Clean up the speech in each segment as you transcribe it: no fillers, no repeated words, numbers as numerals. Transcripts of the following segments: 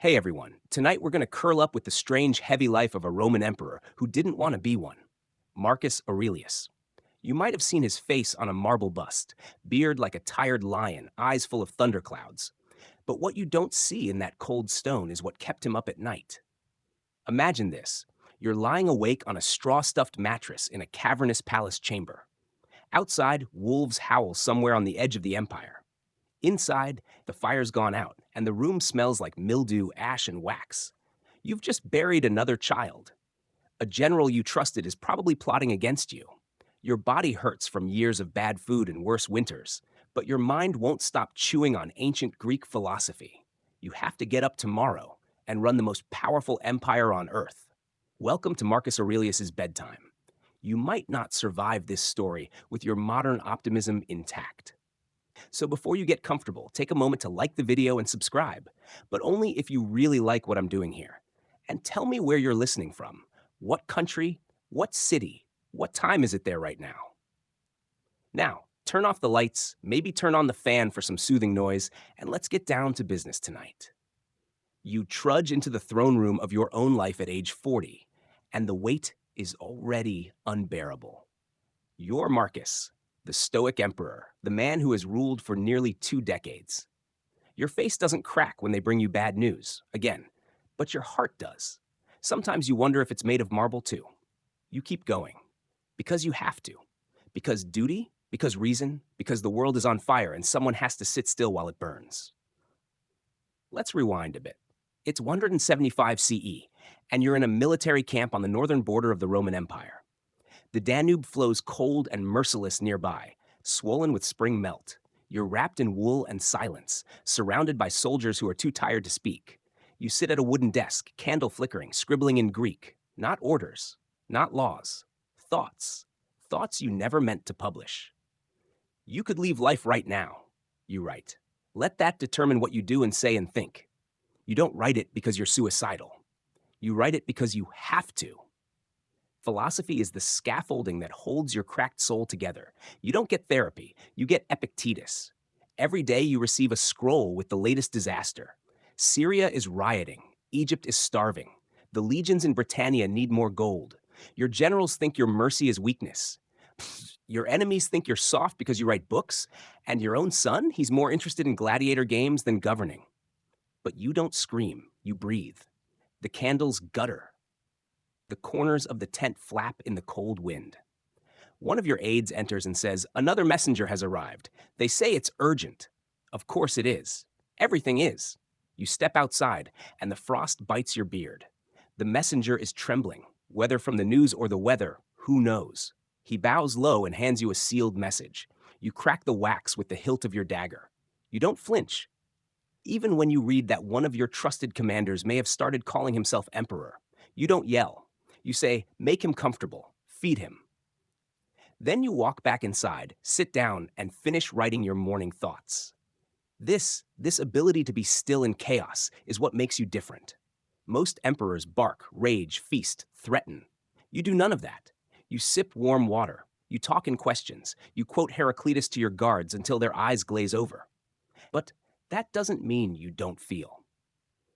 Hey everyone, tonight we're going to curl up with the strange, heavy life of a Roman emperor who didn't want to be one, Marcus Aurelius. You might have seen his face on a marble bust, beard like a tired lion, eyes full of thunderclouds. But what you don't see in that cold stone is what kept him up at night. Imagine this. You're lying awake on a straw-stuffed mattress in a cavernous palace chamber. Outside, wolves howl somewhere on the edge of the empire. Inside, the fire's gone out, and the room smells like mildew, ash, and wax. You've just buried another child. A general you trusted is probably plotting against you. Your body hurts from years of bad food and worse winters, but your mind won't stop chewing on ancient Greek philosophy. You have to get up tomorrow and run the most powerful empire on earth. Welcome to Marcus Aurelius's bedtime. You might not survive this story with your modern optimism intact. So before you get comfortable, take a moment to like the video and subscribe, but only if you really like what I'm doing here. And tell me where you're listening from. What country? What city? What time is it there right now? Now, turn off the lights, maybe turn on the fan for some soothing noise, and let's get down to business tonight. You trudge into the throne room of your own life at age 40, and the weight is already unbearable. You're Marcus, the Stoic emperor, the man who has ruled for nearly 2 decades. Your face doesn't crack when they bring you bad news, again, but your heart does. Sometimes you wonder if it's made of marble too. You keep going. Because you have to. Because duty, because reason, because the world is on fire and someone has to sit still while it burns. Let's rewind a bit. It's 175 CE, and you're in a military camp on the northern border of the Roman Empire. The Danube flows cold and merciless nearby, swollen with spring melt. You're wrapped in wool and silence, surrounded by soldiers who are too tired to speak. You sit at a wooden desk, candle flickering, scribbling in Greek. Not orders, not laws. Thoughts. Thoughts you never meant to publish. You could leave life right now, you write. Let that determine what you do and say and think. You don't write it because you're suicidal. You write it because you have to. Philosophy is the scaffolding that holds your cracked soul together. You don't get therapy, you get Epictetus. Every day you receive a scroll with the latest disaster. Syria is rioting, Egypt is starving. The legions in Britannia need more gold. Your generals think your mercy is weakness. Your enemies think you're soft because you write books, and your own son, he's more interested in gladiator games than governing. But you don't scream, you breathe. The candles gutter. The corners of the tent flap in the cold wind. One of your aides enters and says, "Another messenger has arrived. They say it's urgent." Of course it is. Everything is. You step outside, and the frost bites your beard. The messenger is trembling. Whether from the news or the weather, who knows? He bows low and hands you a sealed message. You crack the wax with the hilt of your dagger. You don't flinch. Even when you read that one of your trusted commanders may have started calling himself emperor, you don't yell. You say, "Make him comfortable, feed him." Then you walk back inside, sit down, and finish writing your morning thoughts. This ability to be still in chaos is what makes you different. Most emperors bark, rage, feast, threaten. You do none of that. You sip warm water. You talk in questions. You quote Heraclitus to your guards until their eyes glaze over. But that doesn't mean you don't feel.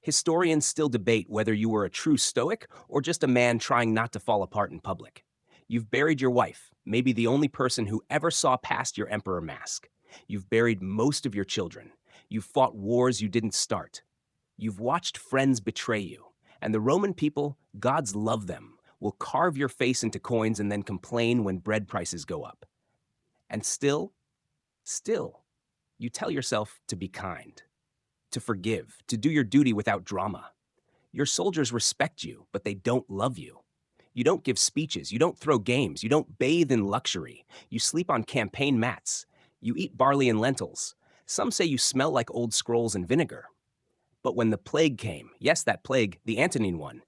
Historians still debate whether you were a true Stoic or just a man trying not to fall apart in public. You've buried your wife, maybe the only person who ever saw past your emperor mask. You've buried most of your children. You've fought wars you didn't start. You've watched friends betray you. And the Roman people, gods love them, will carve your face into coins and then complain when bread prices go up. And still, you tell yourself to be kind, to forgive, to do your duty without drama. Your soldiers respect you, but they don't love you. You don't give speeches, you don't throw games, you don't bathe in luxury. You sleep on campaign mats. You eat barley and lentils. Some say you smell like old scrolls and vinegar. But when the plague came, yes, that plague, the Antonine one,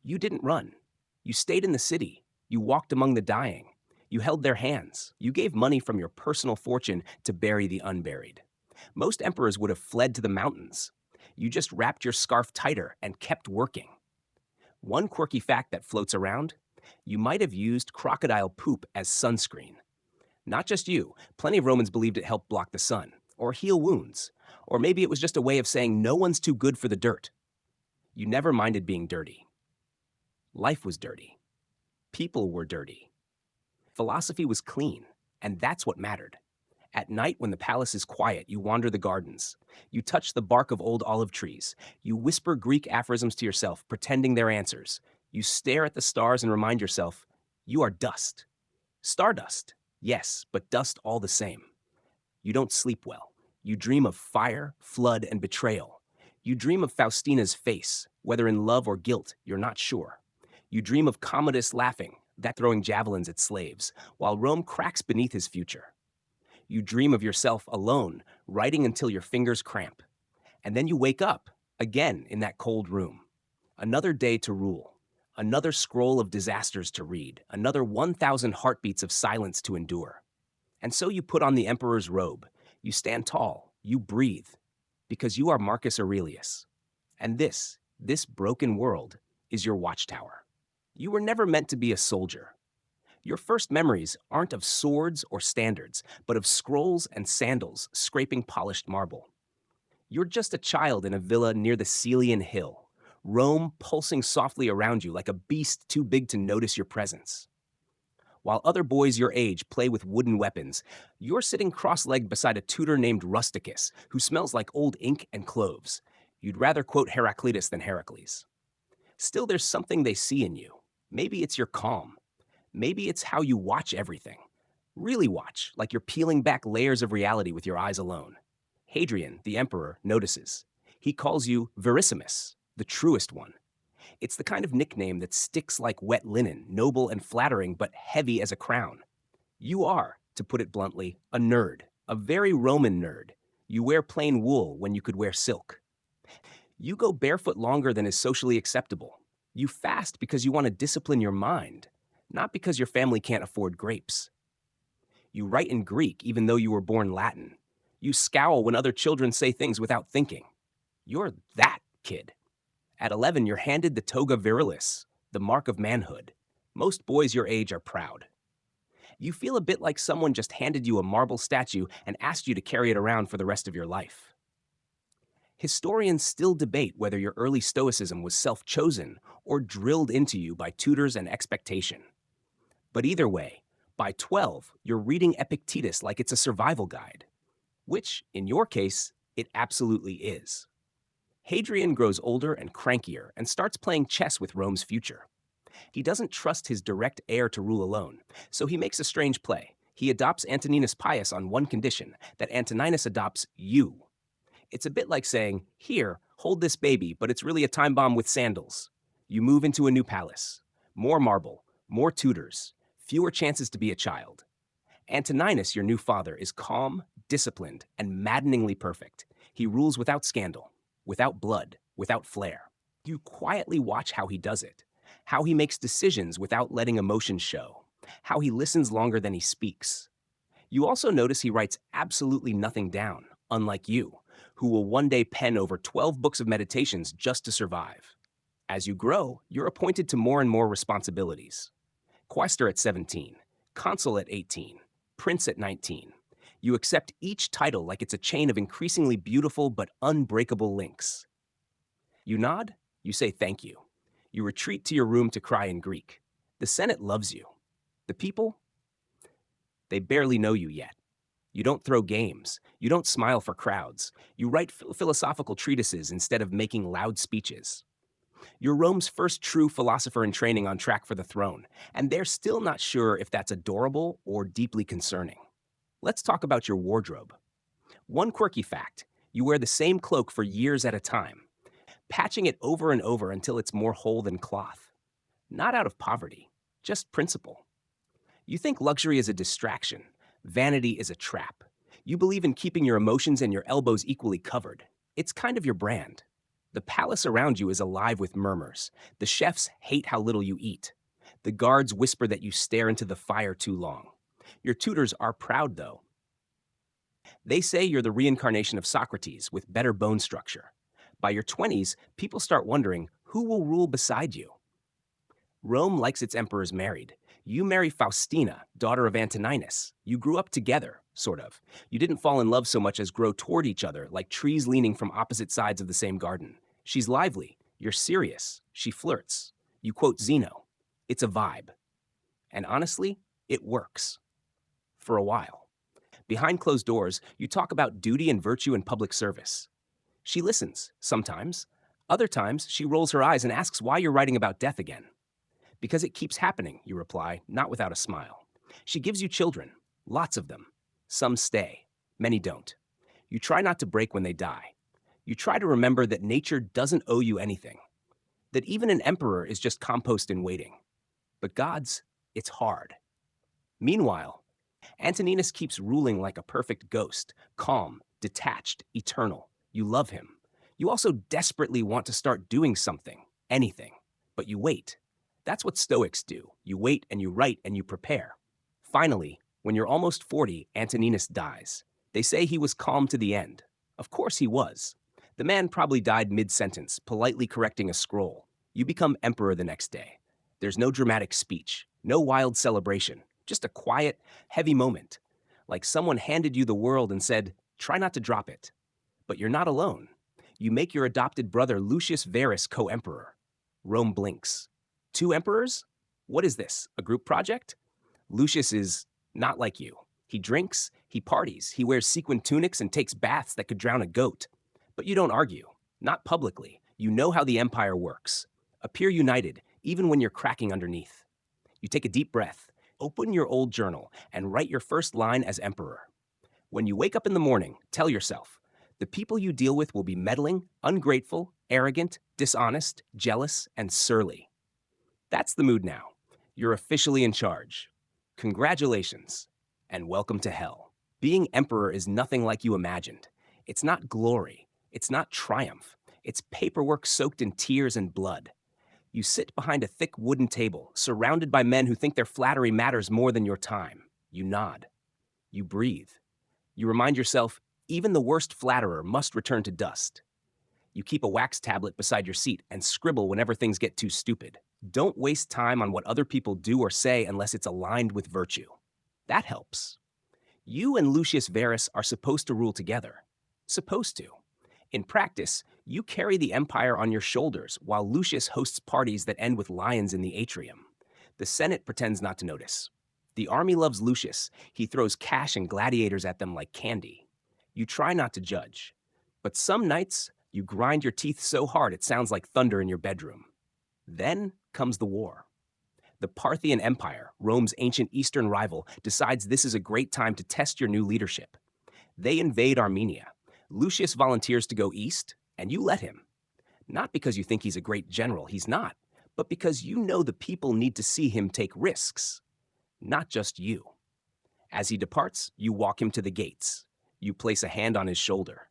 you didn't run. You stayed in the city. You walked among the dying. You held their hands. You gave money from your personal fortune to bury the unburied. Most emperors would have fled to the mountains. You just wrapped your scarf tighter and kept working. One quirky fact that floats around, you might have used crocodile poop as sunscreen. Not just you, plenty of Romans believed it helped block the sun, or heal wounds, or maybe it was just a way of saying no one's too good for the dirt. You never minded being dirty. Life was dirty. People were dirty. Philosophy was clean, and that's what mattered. At night, when the palace is quiet, you wander the gardens. You touch the bark of old olive trees. You whisper Greek aphorisms to yourself, pretending they're answers. You stare at the stars and remind yourself, you are dust. Stardust, yes, but dust all the same. You don't sleep well. You dream of fire, flood, and betrayal. You dream of Faustina's face, whether in love or guilt, you're not sure. You dream of Commodus laughing, that throwing javelins at slaves, while Rome cracks beneath his future. You dream of yourself alone, writing until your fingers cramp. And then you wake up, again in that cold room. Another day to rule. Another scroll of disasters to read. Another 1,000 heartbeats of silence to endure. And so you put on the emperor's robe. You stand tall. You breathe. Because you are Marcus Aurelius. And this broken world, is your watchtower. You were never meant to be a soldier. Your first memories aren't of swords or standards, but of scrolls and sandals scraping polished marble. You're just a child in a villa near the Celian Hill, Rome pulsing softly around you like a beast too big to notice your presence. While other boys your age play with wooden weapons, you're sitting cross-legged beside a tutor named Rusticus, who smells like old ink and cloves. You'd rather quote Heraclitus than Heracles. Still, there's something they see in you. Maybe it's your calm. Maybe it's how you watch everything. Really watch, like you're peeling back layers of reality with your eyes alone. Hadrian, the emperor, notices. He calls you Verissimus, the truest one. It's the kind of nickname that sticks like wet linen, noble and flattering, but heavy as a crown. You are, to put it bluntly, a nerd, a very Roman nerd. You wear plain wool when you could wear silk. You go barefoot longer than is socially acceptable. You fast because you want to discipline your mind, not because your family can't afford grapes. You write in Greek even though you were born Latin. You scowl when other children say things without thinking. You're that kid. At 11, you're handed the toga virilis, the mark of manhood. Most boys your age are proud. You feel a bit like someone just handed you a marble statue and asked you to carry it around for the rest of your life. Historians still debate whether your early Stoicism was self-chosen or drilled into you by tutors and expectation. But either way, by 12, you're reading Epictetus like it's a survival guide, which, in your case, it absolutely is. Hadrian grows older and crankier and starts playing chess with Rome's future. He doesn't trust his direct heir to rule alone, so he makes a strange play. He adopts Antoninus Pius on one condition, that Antoninus adopts you. It's a bit like saying, here, hold this baby, but it's really a time bomb with sandals. You move into a new palace. More marble, more tutors, fewer chances to be a child. Antoninus, your new father, is calm, disciplined, and maddeningly perfect. He rules without scandal, without blood, without flair. You quietly watch how he does it, how he makes decisions without letting emotions show, how he listens longer than he speaks. You also notice he writes absolutely nothing down, unlike you, who will one day pen over 12 books of meditations just to survive. As you grow, you're appointed to more and more responsibilities. Quaestor at 17, consul at 18, prince at 19. You accept each title like it's a chain of increasingly beautiful but unbreakable links. You nod, you say thank you. You retreat to your room to cry in Greek. The Senate loves you. The people? They barely know you yet. You don't throw games. You don't smile for crowds. You write philosophical treatises instead of making loud speeches. You're Rome's first true philosopher in training on track for the throne, and they're still not sure if that's adorable or deeply concerning. Let's talk about your wardrobe. One quirky fact, you wear the same cloak for years at a time, patching it over and over until it's more whole than cloth. Not out of poverty, just principle. You think luxury is a distraction, vanity is a trap. You believe in keeping your emotions and your elbows equally covered. It's kind of your brand. The palace around you is alive with murmurs. The chefs hate how little you eat. The guards whisper that you stare into the fire too long. Your tutors are proud, though. They say you're the reincarnation of Socrates with better bone structure. By your 20s, people start wondering who will rule beside you. Rome likes its emperors married. You marry Faustina, daughter of Antoninus. You grew up together, sort of. You didn't fall in love so much as grow toward each other, like trees leaning from opposite sides of the same garden. She's lively. You're serious. She flirts. You quote Zeno. It's a vibe. And honestly, it works. For a while. Behind closed doors, you talk about duty and virtue in public service. She listens, sometimes. Other times, she rolls her eyes and asks why you're writing about death again. Because it keeps happening, you reply, not without a smile. She gives you children, lots of them. Some stay, many don't. You try not to break when they die. You try to remember that nature doesn't owe you anything, that even an emperor is just compost in waiting. But God's, it's hard. Meanwhile, Antoninus keeps ruling like a perfect ghost, calm, detached, eternal. You love him. You also desperately want to start doing something, anything, but you wait. That's what Stoics do. You wait and you write and you prepare. Finally, when you're almost 40, Antoninus dies. They say he was calm to the end. Of course he was. The man probably died mid-sentence, politely correcting a scroll. You become emperor the next day. There's no dramatic speech, no wild celebration, just a quiet, heavy moment. Like someone handed you the world and said, try not to drop it. But you're not alone. You make your adopted brother Lucius Verus co-emperor. Rome blinks. 2 emperors? What is this, a group project? Lucius is not like you. He drinks, he parties, he wears sequin tunics and takes baths that could drown a goat. But you don't argue, not publicly. You know how the empire works. Appear united, even when you're cracking underneath. You take a deep breath, open your old journal, and write your first line as emperor. When you wake up in the morning, tell yourself, the people you deal with will be meddling, ungrateful, arrogant, dishonest, jealous, and surly. That's the mood now. You're officially in charge. Congratulations, and welcome to hell. Being emperor is nothing like you imagined. It's not glory. It's not triumph. It's paperwork soaked in tears and blood. You sit behind a thick wooden table, surrounded by men who think their flattery matters more than your time. You nod. You breathe. You remind yourself, even the worst flatterer must return to dust. You keep a wax tablet beside your seat and scribble whenever things get too stupid. Don't waste time on what other people do or say unless it's aligned with virtue. That helps. You and Lucius Verus are supposed to rule together. Supposed to. In practice, you carry the empire on your shoulders while Lucius hosts parties that end with lions in the atrium. The Senate pretends not to notice. The army loves Lucius. He throws cash and gladiators at them like candy. You try not to judge. But some nights, you grind your teeth so hard it sounds like thunder in your bedroom. Then comes the war. The Parthian Empire, Rome's ancient eastern rival, decides this is a great time to test your new leadership. They invade Armenia. Lucius volunteers to go east, and you let him. Not because you think he's a great general, he's not, but because you know the people need to see him take risks. Not just you. As he departs, you walk him to the gates. You place a hand on his shoulder.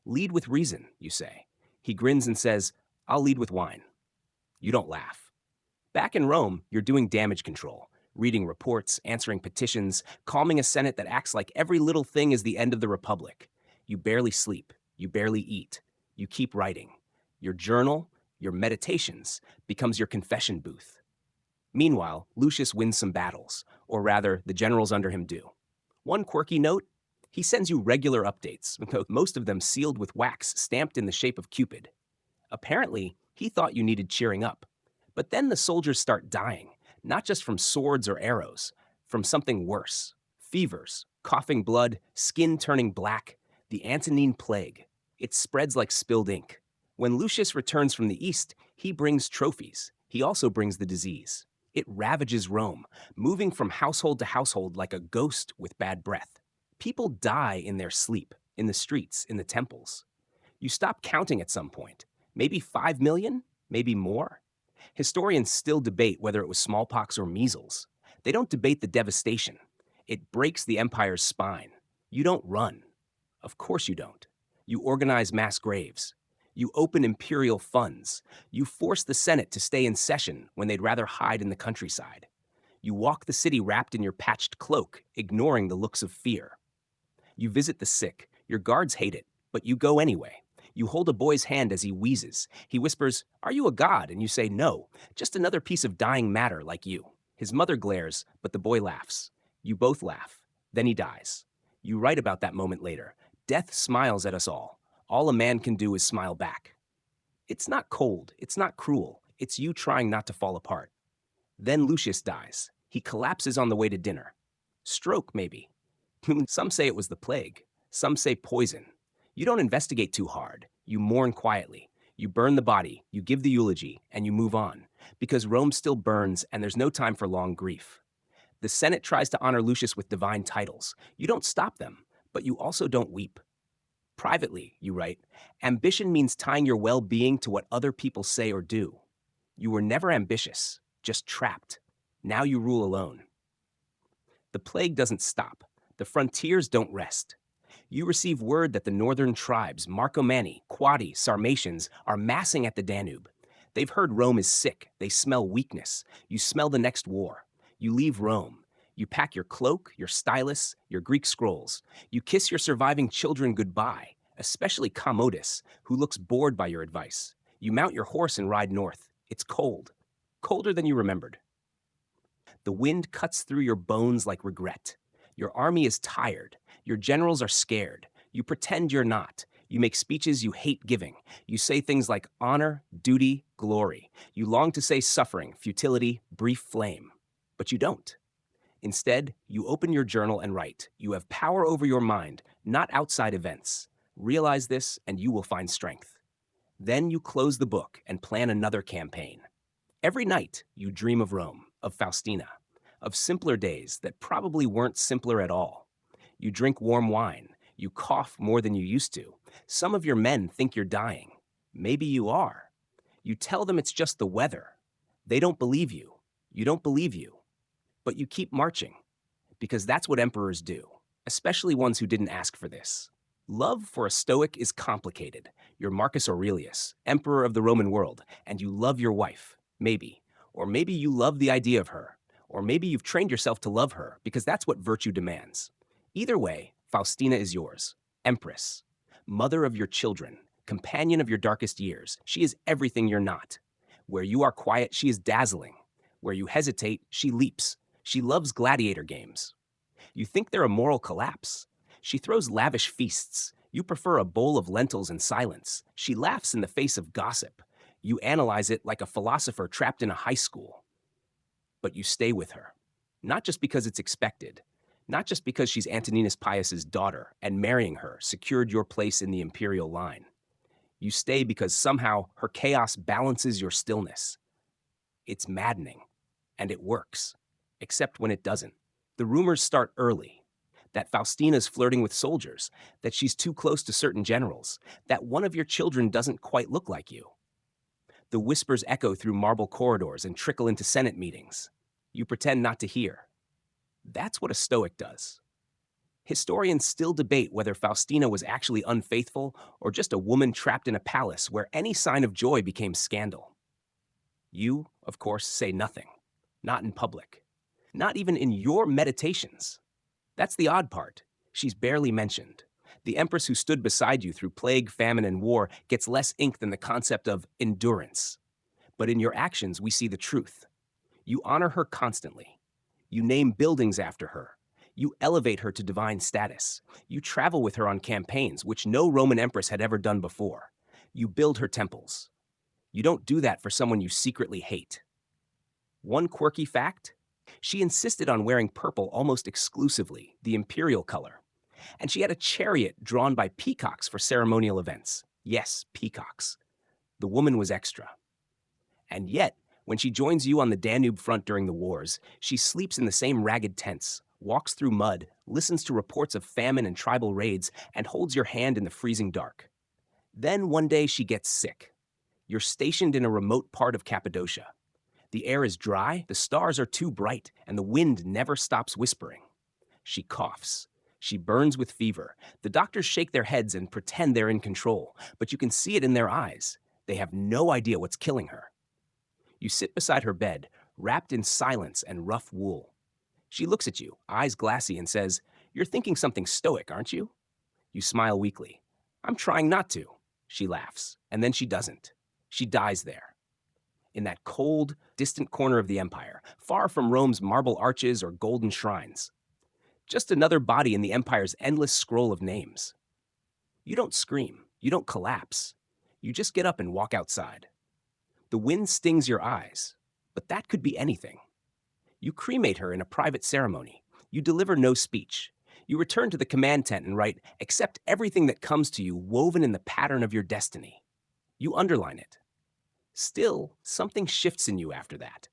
Lead with reason, you say. He grins and says, I'll lead with wine. You don't laugh. Back in Rome, you're doing damage control, reading reports, answering petitions, calming a Senate that acts like every little thing is the end of the Republic. You barely sleep. You barely eat. You keep writing. Your journal, your meditations, becomes your confession booth. Meanwhile, Lucius wins some battles, or rather, the generals under him do. One quirky note, he sends you regular updates, though most of them sealed with wax stamped in the shape of Cupid. Apparently, he thought you needed cheering up. But then the soldiers start dying, not just from swords or arrows, from something worse. Fevers, coughing blood, skin turning black, the Antonine plague. It spreads like spilled ink. When Lucius returns from the east, he brings trophies. He also brings the disease. It ravages Rome, moving from household to household like a ghost with bad breath. People die in their sleep, in the streets, in the temples. You stop counting at some point. Maybe 5 million? Maybe more? Historians still debate whether it was smallpox or measles. They don't debate the devastation. It breaks the empire's spine. You don't run. Of course you don't. You organize mass graves. You open imperial funds. You force the Senate to stay in session when they'd rather hide in the countryside. You walk the city wrapped in your patched cloak, ignoring the looks of fear. You visit the sick. Your guards hate it, but you go anyway. You hold a boy's hand as he wheezes. He whispers, "Are you a god?" And you say, "No, just another piece of dying matter like you." His mother glares, but the boy laughs. You both laugh. Then he dies. You write about that moment later. Death smiles at us all. All a man can do is smile back. It's not cold, it's not cruel, it's you trying not to fall apart. Then Lucius dies. He collapses on the way to dinner. Stroke, maybe. Some say it was the plague. Some say poison. You don't investigate too hard. You mourn quietly. You burn the body, you give the eulogy, and you move on. Because Rome still burns and there's no time for long grief. The Senate tries to honor Lucius with divine titles. You don't stop them, but you also don't weep. Privately, you write, ambition means tying your well being to what other people say or do. You were never ambitious, just trapped. Now you rule alone. The plague doesn't stop. The frontiers don't rest. You receive word that the northern tribes, Marcomanni, Quadi, Sarmatians, are massing at the Danube. They've heard Rome is sick. They smell weakness. You smell the next war. You leave Rome. You pack your cloak, your stylus, your Greek scrolls. You kiss your surviving children goodbye, especially Commodus, who looks bored by your advice. You mount your horse and ride north. It's cold. Colder than you remembered. The wind cuts through your bones like regret. Your army is tired. Your generals are scared. You pretend you're not. You make speeches you hate giving. You say things like honor, duty, glory. You long to say suffering, futility, brief flame. But you don't. Instead, you open your journal and write. You have power over your mind, not outside events. Realize this, and you will find strength. Then you close the book and plan another campaign. Every night, you dream of Rome, of Faustina, of simpler days that probably weren't simpler at all. You drink warm wine. You cough more than you used to. Some of your men think you're dying. Maybe you are. You tell them it's just the weather. They don't believe you. You don't believe you. But you keep marching, because that's what emperors do, especially ones who didn't ask for this. Love for a Stoic is complicated. You're Marcus Aurelius, emperor of the Roman world, and you love your wife, maybe. Or maybe you love the idea of her. Or maybe you've trained yourself to love her, because that's what virtue demands. Either way, Faustina is yours, empress, mother of your children, companion of your darkest years. She is everything you're not. Where you are quiet, she is dazzling. Where you hesitate, she leaps. She loves gladiator games. You think they're a moral collapse. She throws lavish feasts. You prefer a bowl of lentils and silence. She laughs in the face of gossip. You analyze it like a philosopher trapped in a high school. But you stay with her. Not just because it's expected. Not just because she's Antoninus Pius's daughter and marrying her secured your place in the imperial line. You stay because somehow her chaos balances your stillness. It's maddening. And it works. Except when it doesn't. The rumors start early. That Faustina's flirting with soldiers, that she's too close to certain generals, that one of your children doesn't quite look like you. The whispers echo through marble corridors and trickle into Senate meetings. You pretend not to hear. That's what a Stoic does. Historians still debate whether Faustina was actually unfaithful or just a woman trapped in a palace where any sign of joy became scandal. You, of course, say nothing. Not in public. Not even in your meditations. That's the odd part. She's barely mentioned. The empress who stood beside you through plague, famine, and war gets less ink than the concept of endurance. But in your actions, we see the truth. You honor her constantly. You name buildings after her. You elevate her to divine status. You travel with her on campaigns, which no Roman empress had ever done before. You build her temples. You don't do that for someone you secretly hate. One quirky fact? She insisted on wearing purple almost exclusively, the imperial color. And she had a chariot drawn by peacocks for ceremonial events. Yes, peacocks. The woman was extra. And yet, when she joins you on the Danube front during the wars, she sleeps in the same ragged tents, walks through mud, listens to reports of famine and tribal raids, and holds your hand in the freezing dark. Then one day she gets sick. You're stationed in a remote part of Cappadocia. The air is dry, the stars are too bright, and the wind never stops whispering. She coughs. She burns with fever. The doctors shake their heads and pretend they're in control, but you can see it in their eyes. They have no idea what's killing her. You sit beside her bed, wrapped in silence and rough wool. She looks at you, eyes glassy, and says, "You're thinking something stoic, aren't you?" You smile weakly. "I'm trying not to." She laughs, and then she doesn't. She dies there. In that cold, distant corner of the empire, far from Rome's marble arches or golden shrines. Just another body in the empire's endless scroll of names. You don't scream. You don't collapse. You just get up and walk outside. The wind stings your eyes, but that could be anything. You cremate her in a private ceremony. You deliver no speech. You return to the command tent and write, accept everything that comes to you woven in the pattern of your destiny. You underline it. Still, something shifts in you after that.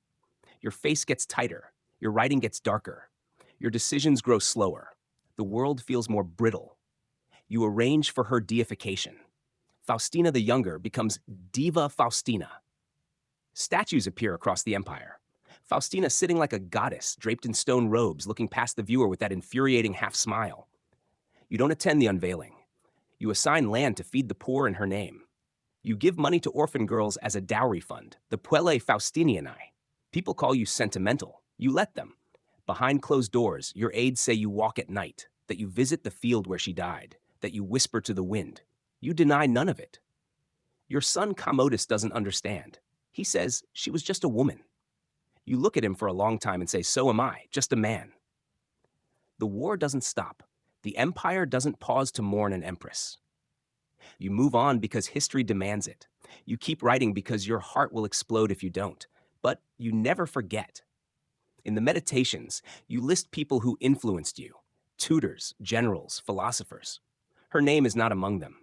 Your face gets tighter. Your writing gets darker. Your decisions grow slower. The world feels more brittle. You arrange for her deification. Faustina the Younger becomes Diva Faustina. Statues appear across the empire. Faustina sitting like a goddess, draped in stone robes, looking past the viewer with that infuriating half smile. You don't attend the unveiling. You assign land to feed the poor in her name. You give money to orphan girls as a dowry fund, the Puelle Faustinianae. People call you sentimental. You let them. Behind closed doors, your aides say you walk at night, that you visit the field where she died, that you whisper to the wind. You deny none of it. Your son Commodus doesn't understand. He says she was just a woman. You look at him for a long time and say, so am I, just a man. The war doesn't stop. The empire doesn't pause to mourn an empress. You move on because history demands it. You keep writing because your heart will explode if you don't. But you never forget. In the Meditations, you list people who influenced you, tutors, generals, philosophers. Her name is not among them.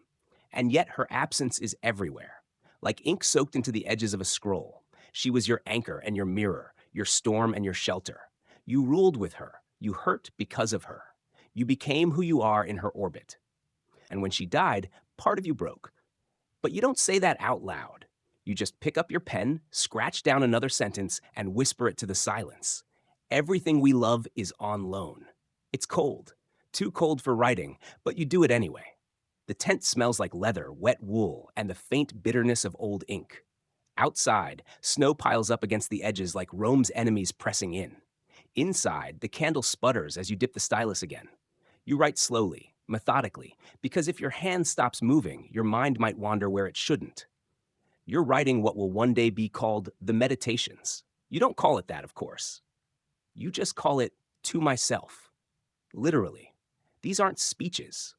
And yet her absence is everywhere. Like ink soaked into the edges of a scroll, she was your anchor and your mirror, your storm and your shelter. You ruled with her. You hurt because of her. You became who you are in her orbit. And when she died, part of you broke. But you don't say that out loud. You just pick up your pen, scratch down another sentence, and whisper it to the silence. Everything we love is on loan. It's cold. Too cold for writing, but you do it anyway. The tent smells like leather, wet wool, and the faint bitterness of old ink. Outside, snow piles up against the edges like Rome's enemies pressing in. Inside, the candle sputters as you dip the stylus again. You write slowly, methodically, because if your hand stops moving, your mind might wander where it shouldn't. You're writing what will one day be called the Meditations. You don't call it that, of course. You just call it to myself. Literally. These aren't speeches.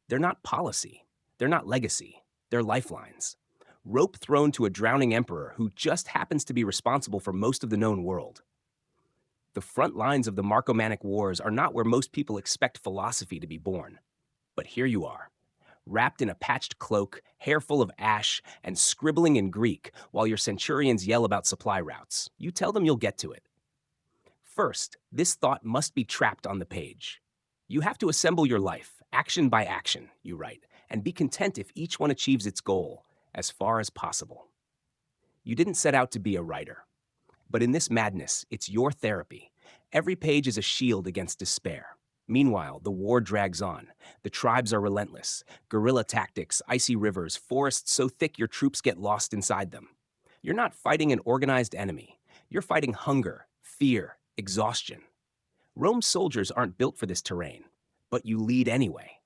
They're not policy. They're not legacy. They're lifelines. Rope thrown to a drowning emperor who just happens to be responsible for most of the known world. The front lines of the Marcomannic Wars are not where most people expect philosophy to be born. But here you are, wrapped in a patched cloak, hair full of ash, and scribbling in Greek while your centurions yell about supply routes. You tell them you'll get to it. First, this thought must be trapped on the page. You have to assemble your life, action by action, you write, and be content if each one achieves its goal, as far as possible. You didn't set out to be a writer. But in this madness, it's your therapy. Every page is a shield against despair. Meanwhile, the war drags on. The tribes are relentless. Guerrilla tactics, icy rivers, forests so thick your troops get lost inside them. You're not fighting an organized enemy. You're fighting hunger, fear, exhaustion. Rome's soldiers aren't built for this terrain, but you lead anyway.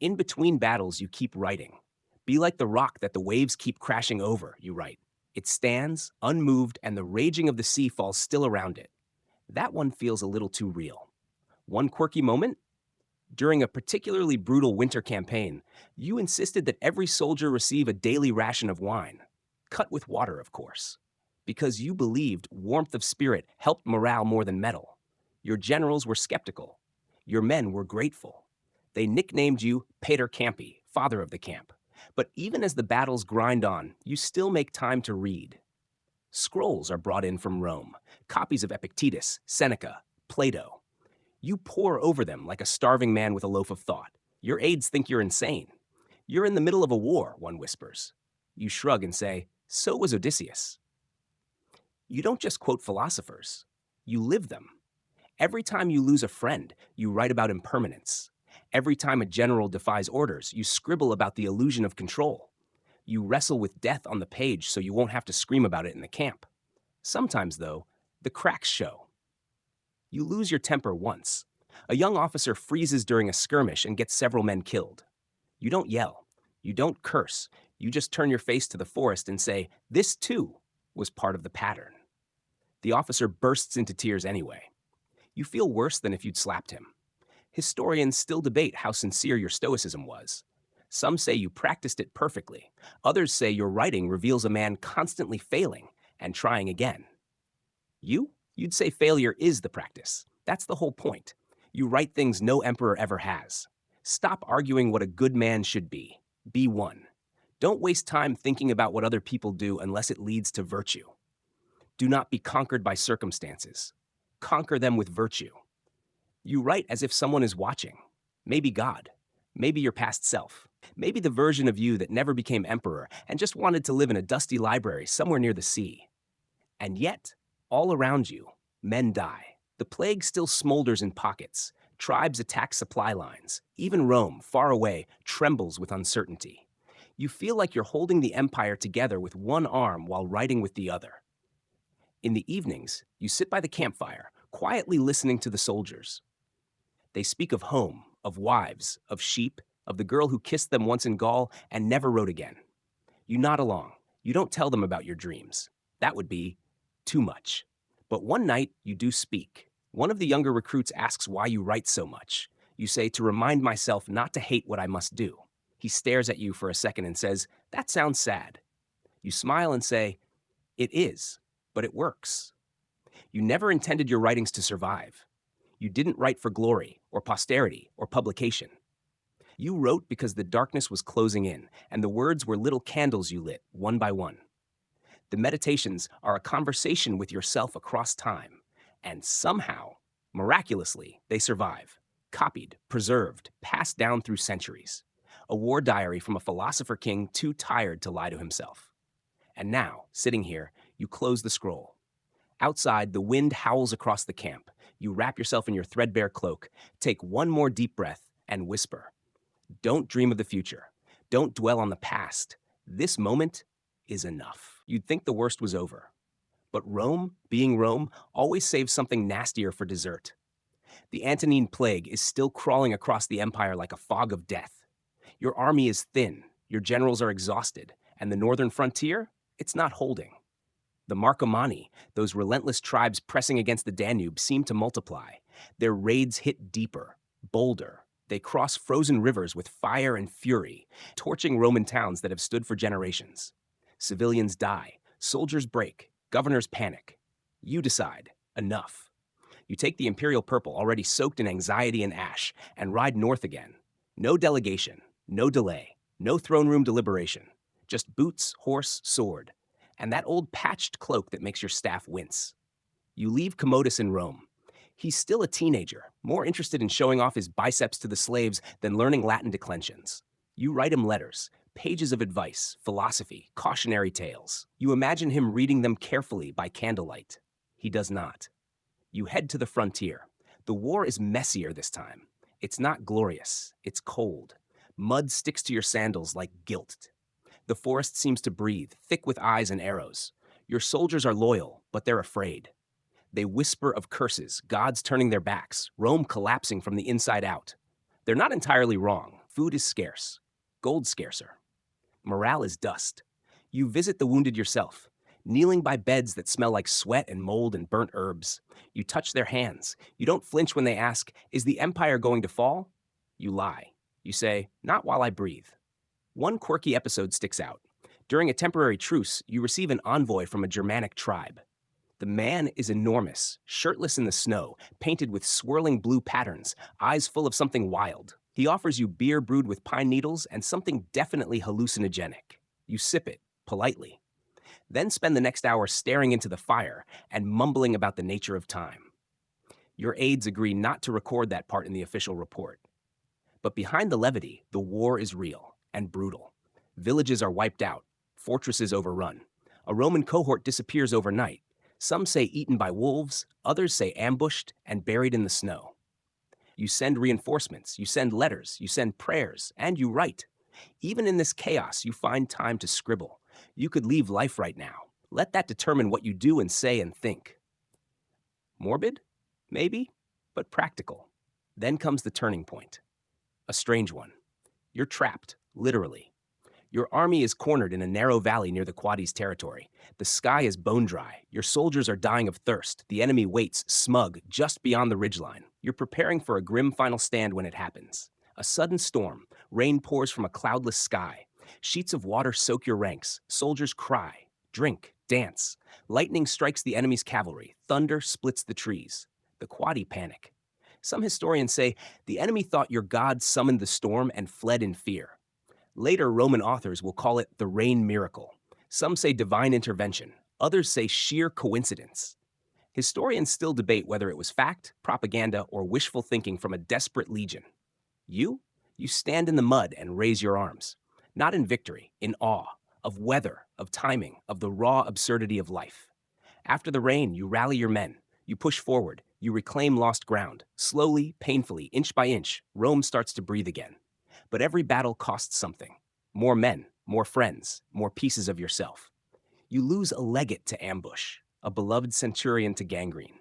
In between battles, you keep writing. Be like the rock that the waves keep crashing over, you write. It stands, unmoved, and the raging of the sea falls still around it. That one feels a little too real. One quirky moment? During a particularly brutal winter campaign, you insisted that every soldier receive a daily ration of wine. Cut with water, of course. Because you believed warmth of spirit helped morale more than metal. Your generals were skeptical. Your men were grateful. They nicknamed you Pater Campi, father of the camp. But even as the battles grind on, you still make time to read. Scrolls are brought in from Rome, copies of Epictetus, Seneca, Plato. You pore over them like a starving man with a loaf of thought. Your aides think you're insane. You're in the middle of a war, one whispers. You shrug and say, so was Odysseus. You don't just quote philosophers. You live them. Every time you lose a friend, you write about impermanence. Every time a general defies orders, you scribble about the illusion of control. You wrestle with death on the page so you won't have to scream about it in the camp. Sometimes, though, the cracks show. You lose your temper once. A young officer freezes during a skirmish and gets several men killed. You don't yell. You don't curse. You just turn your face to the forest and say, this too was part of the pattern. The officer bursts into tears anyway. You feel worse than if you'd slapped him. Historians still debate how sincere your stoicism was. Some say you practiced it perfectly. Others say your writing reveals a man constantly failing and trying again. You'd say failure is the practice. That's the whole point. You write things no emperor ever has. Stop arguing what a good man should be. Be one. Don't waste time thinking about what other people do unless it leads to virtue. Do not be conquered by circumstances. Conquer them with virtue. You write as if someone is watching. Maybe God. Maybe your past self. Maybe the version of you that never became emperor and just wanted to live in a dusty library somewhere near the sea. And yet, all around you, men die. The plague still smolders in pockets. Tribes attack supply lines. Even Rome, far away, trembles with uncertainty. You feel like you're holding the empire together with one arm while writing with the other. In the evenings, you sit by the campfire, quietly listening to the soldiers. They speak of home, of wives, of sheep, of the girl who kissed them once in Gaul and never wrote again. You nod along. You don't tell them about your dreams. That would be too much. But one night, you do speak. One of the younger recruits asks why you write so much. You say, to remind myself not to hate what I must do. He stares at you for a second and says, that sounds sad. You smile and say, it is, but it works. You never intended your writings to survive. You didn't write for glory, or posterity, or publication. You wrote because the darkness was closing in, and the words were little candles you lit, one by one. The meditations are a conversation with yourself across time, and somehow, miraculously, they survive, copied, preserved, passed down through centuries. A war diary from a philosopher king too tired to lie to himself. And now, sitting here, you close the scroll. Outside, the wind howls across the camp. You wrap yourself in your threadbare cloak, take one more deep breath, and whisper. Don't dream of the future. Don't dwell on the past. This moment is enough. You'd think the worst was over. But Rome, being Rome, always saves something nastier for dessert. The Antonine plague is still crawling across the empire like a fog of death. Your army is thin, your generals are exhausted, and the northern frontier, it's not holding. The Marcomanni, those relentless tribes pressing against the Danube, seem to multiply. Their raids hit deeper, bolder. They cross frozen rivers with fire and fury, torching Roman towns that have stood for generations. Civilians die, soldiers break, governors panic. You decide, enough. You take the imperial purple, already soaked in anxiety and ash, and ride north again. No delegation, no delay, no throne room deliberation. Just boots, horse, sword, and that old patched cloak that makes your staff wince. You leave Commodus in Rome. He's still a teenager, more interested in showing off his biceps to the slaves than learning Latin declensions. You write him letters, pages of advice, philosophy, cautionary tales. You imagine him reading them carefully by candlelight. He does not. You head to the frontier. The war is messier this time. It's not glorious. It's cold. Mud sticks to your sandals like guilt. The forest seems to breathe, thick with eyes and arrows. Your soldiers are loyal, but they're afraid. They whisper of curses, gods turning their backs, Rome collapsing from the inside out. They're not entirely wrong. Food is scarce. Gold scarcer. Morale is dust. You visit the wounded yourself, kneeling by beds that smell like sweat and mold and burnt herbs. You touch their hands. You don't flinch when they ask, is the empire going to fall? You lie. You say, not while I breathe. One quirky episode sticks out. During a temporary truce, you receive an envoy from a Germanic tribe. The man is enormous, shirtless in the snow, painted with swirling blue patterns, eyes full of something wild. He offers you beer brewed with pine needles and something definitely hallucinogenic. You sip it, politely. Then spend the next hour staring into the fire and mumbling about the nature of time. Your aides agree not to record that part in the official report. But behind the levity, the war is real and brutal. Villages are wiped out, fortresses overrun. A Roman cohort disappears overnight. Some say eaten by wolves, others say ambushed and buried in the snow. You send reinforcements, you send letters, you send prayers, and you write. Even in this chaos, you find time to scribble. You could leave life right now. Let that determine what you do and say and think. Morbid? Maybe, but practical. Then comes the turning point. A strange one. You're trapped, literally. Your army is cornered in a narrow valley near the Quades territory. The sky is bone dry. Your soldiers are dying of thirst. The enemy waits, smug, just beyond the ridgeline. You're preparing for a grim final stand when it happens. A sudden storm, Rain pours from a cloudless sky. Sheets of water soak your ranks. Soldiers cry, drink, dance. Lightning strikes the enemy's cavalry. Thunder splits the trees. The Quadi panic. Some historians say the enemy thought your god summoned the storm and fled in fear. Later Roman authors will call it the rain miracle. Some say divine intervention. Others say sheer coincidence. Historians still debate whether it was fact, propaganda, or wishful thinking from a desperate legion. You? You stand in the mud and raise your arms. Not in victory, in awe, of weather, of timing, of the raw absurdity of life. After the rain, you rally your men. You push forward. You reclaim lost ground. Slowly, painfully, inch by inch, Rome starts to breathe again. But every battle costs something. More men, more friends, more pieces of yourself. You lose a legate to ambush, a beloved centurion to gangrene.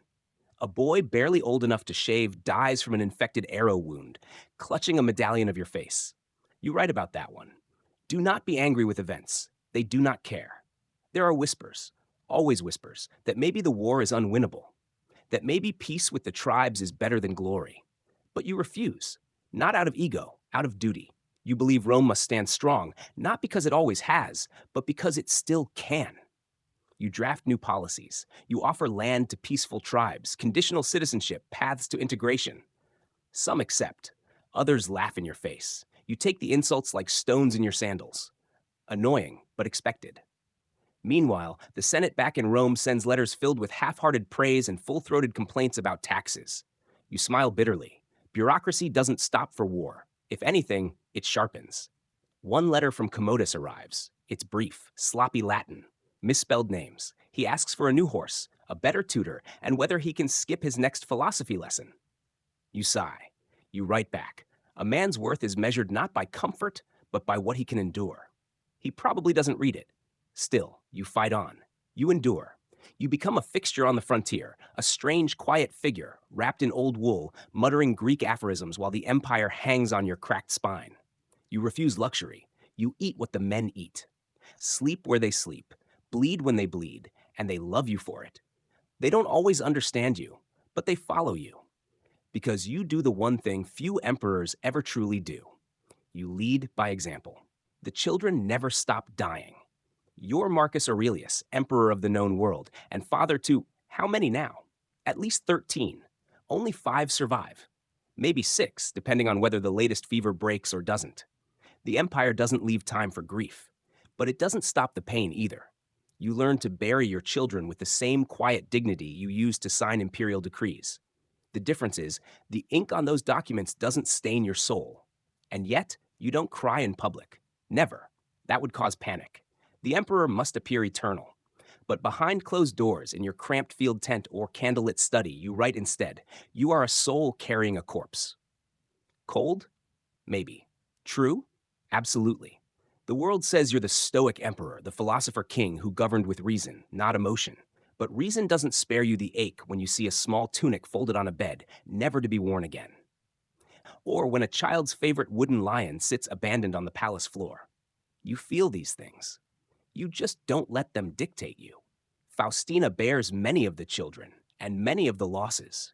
A boy barely old enough to shave dies from an infected arrow wound, clutching a medallion of your face. You write about that one. Do not be angry with events. They do not care. There are whispers, always whispers, that maybe the war is unwinnable, that maybe peace with the tribes is better than glory. But you refuse, not out of ego, out of duty. You believe Rome must stand strong, not because it always has, but because it still can. You draft new policies. You offer land to peaceful tribes, conditional citizenship, paths to integration. Some accept. Others laugh in your face. You take the insults like stones in your sandals. Annoying, but expected. Meanwhile, the Senate back in Rome sends letters filled with half-hearted praise and full-throated complaints about taxes. You smile bitterly. Bureaucracy doesn't stop for war. If anything, it sharpens. One letter from Commodus arrives. It's brief, sloppy Latin, misspelled names. He asks for a new horse, a better tutor, and whether he can skip his next philosophy lesson. You sigh. You write back. A man's worth is measured not by comfort, but by what he can endure. He probably doesn't read it. Still, you fight on. You endure. You become a fixture on the frontier, a strange, quiet figure, wrapped in old wool, muttering Greek aphorisms while the empire hangs on your cracked spine. You refuse luxury. You eat what the men eat. Sleep where they sleep, bleed when they bleed, and they love you for it. They don't always understand you, but they follow you. Because you do the one thing few emperors ever truly do. You lead by example. The children never stop dying. You're Marcus Aurelius, emperor of the known world, and father to how many now? At least 13. Only 5 survive. Maybe 6, depending on whether the latest fever breaks or doesn't. The empire doesn't leave time for grief, but it doesn't stop the pain either. You learn to bury your children with the same quiet dignity you use to sign imperial decrees. The difference is, the ink on those documents doesn't stain your soul. And yet, you don't cry in public. Never. That would cause panic. The emperor must appear eternal. But behind closed doors, in your cramped field tent or candlelit study, you write instead, you are a soul carrying a corpse. Cold? Maybe. True? Absolutely. The world says you're the Stoic emperor, the philosopher king who governed with reason, not emotion. But reason doesn't spare you the ache when you see a small tunic folded on a bed, never to be worn again. Or when a child's favorite wooden lion sits abandoned on the palace floor. You feel these things. You just don't let them dictate you. Faustina bears many of the children and many of the losses.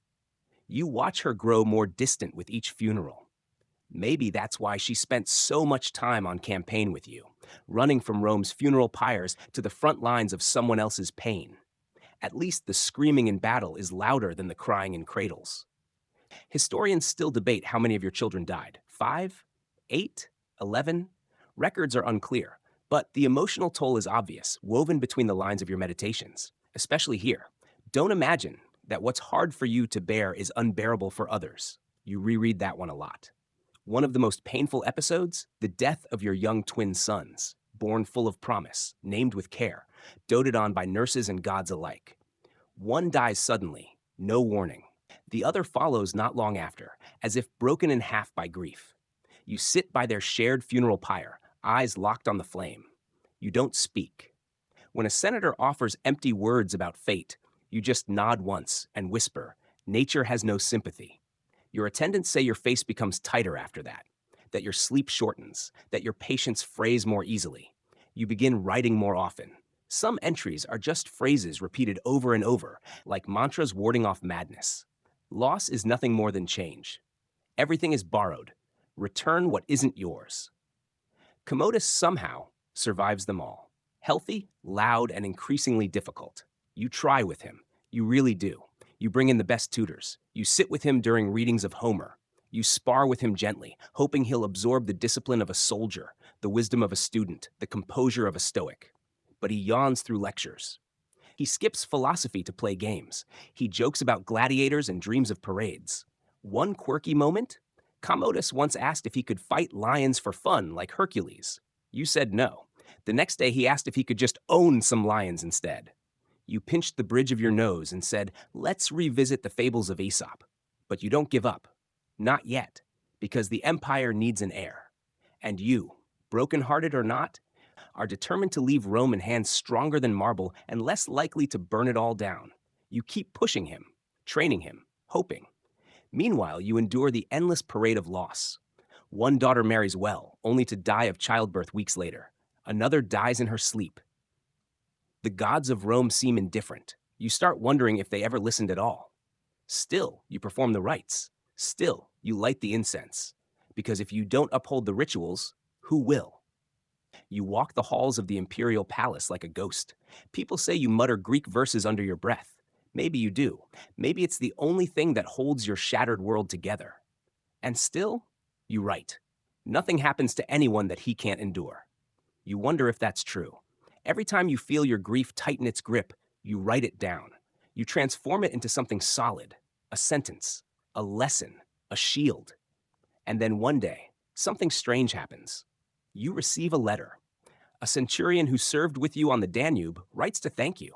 You watch her grow more distant with each funeral. Maybe that's why she spent so much time on campaign with you, running from Rome's funeral pyres to the front lines of someone else's pain. At least the screaming in battle is louder than the crying in cradles. Historians still debate how many of your children died. 5? 8? 11? Records are unclear, but the emotional toll is obvious, woven between the lines of your meditations, especially here. Don't imagine that what's hard for you to bear is unbearable for others. You reread that one a lot. One of the most painful episodes, the death of your young twin sons, born full of promise, named with care, doted on by nurses and gods alike. One dies suddenly, no warning. The other follows not long after, as if broken in half by grief. You sit by their shared funeral pyre, eyes locked on the flame. You don't speak. When a senator offers empty words about fate, you just nod once and whisper, "Nature has no sympathy." Your attendants say your face becomes tighter after that your sleep shortens, that your patients phrase more easily. You begin writing more often. Some entries are just phrases repeated over and over, like mantras warding off madness. Loss is nothing more than change. Everything is borrowed. Return what isn't yours. Commodus somehow survives them all. Healthy, loud, and increasingly difficult. You try with him. You really do. You bring in the best tutors. You sit with him during readings of Homer. You spar with him gently, hoping he'll absorb the discipline of a soldier, the wisdom of a student, the composure of a Stoic. But he yawns through lectures. He skips philosophy to play games. He jokes about gladiators and dreams of parades. One quirky moment? Commodus once asked if he could fight lions for fun like Hercules. You said no. The next day he asked if he could just own some lions instead. You pinched the bridge of your nose and said, let's revisit the fables of Aesop. But you don't give up. Not yet, because the empire needs an heir. And you, broken-hearted or not, are determined to leave Rome in hands stronger than marble and less likely to burn it all down. You keep pushing him, training him, hoping. Meanwhile, you endure the endless parade of loss. One daughter marries well, only to die of childbirth weeks later. Another dies in her sleep. The gods of Rome seem indifferent. You start wondering if they ever listened at all. Still, you perform the rites. Still, you light the incense. Because if you don't uphold the rituals, who will? You walk the halls of the imperial palace like a ghost. People say you mutter Greek verses under your breath. Maybe you do. Maybe it's the only thing that holds your shattered world together. And still, you write. Nothing happens to anyone that he can't endure. You wonder if that's true. Every time you feel your grief tighten its grip, you write it down. You transform it into something solid, a sentence, a lesson, a shield. And then one day, something strange happens. You receive a letter. A centurion who served with you on the Danube writes to thank you.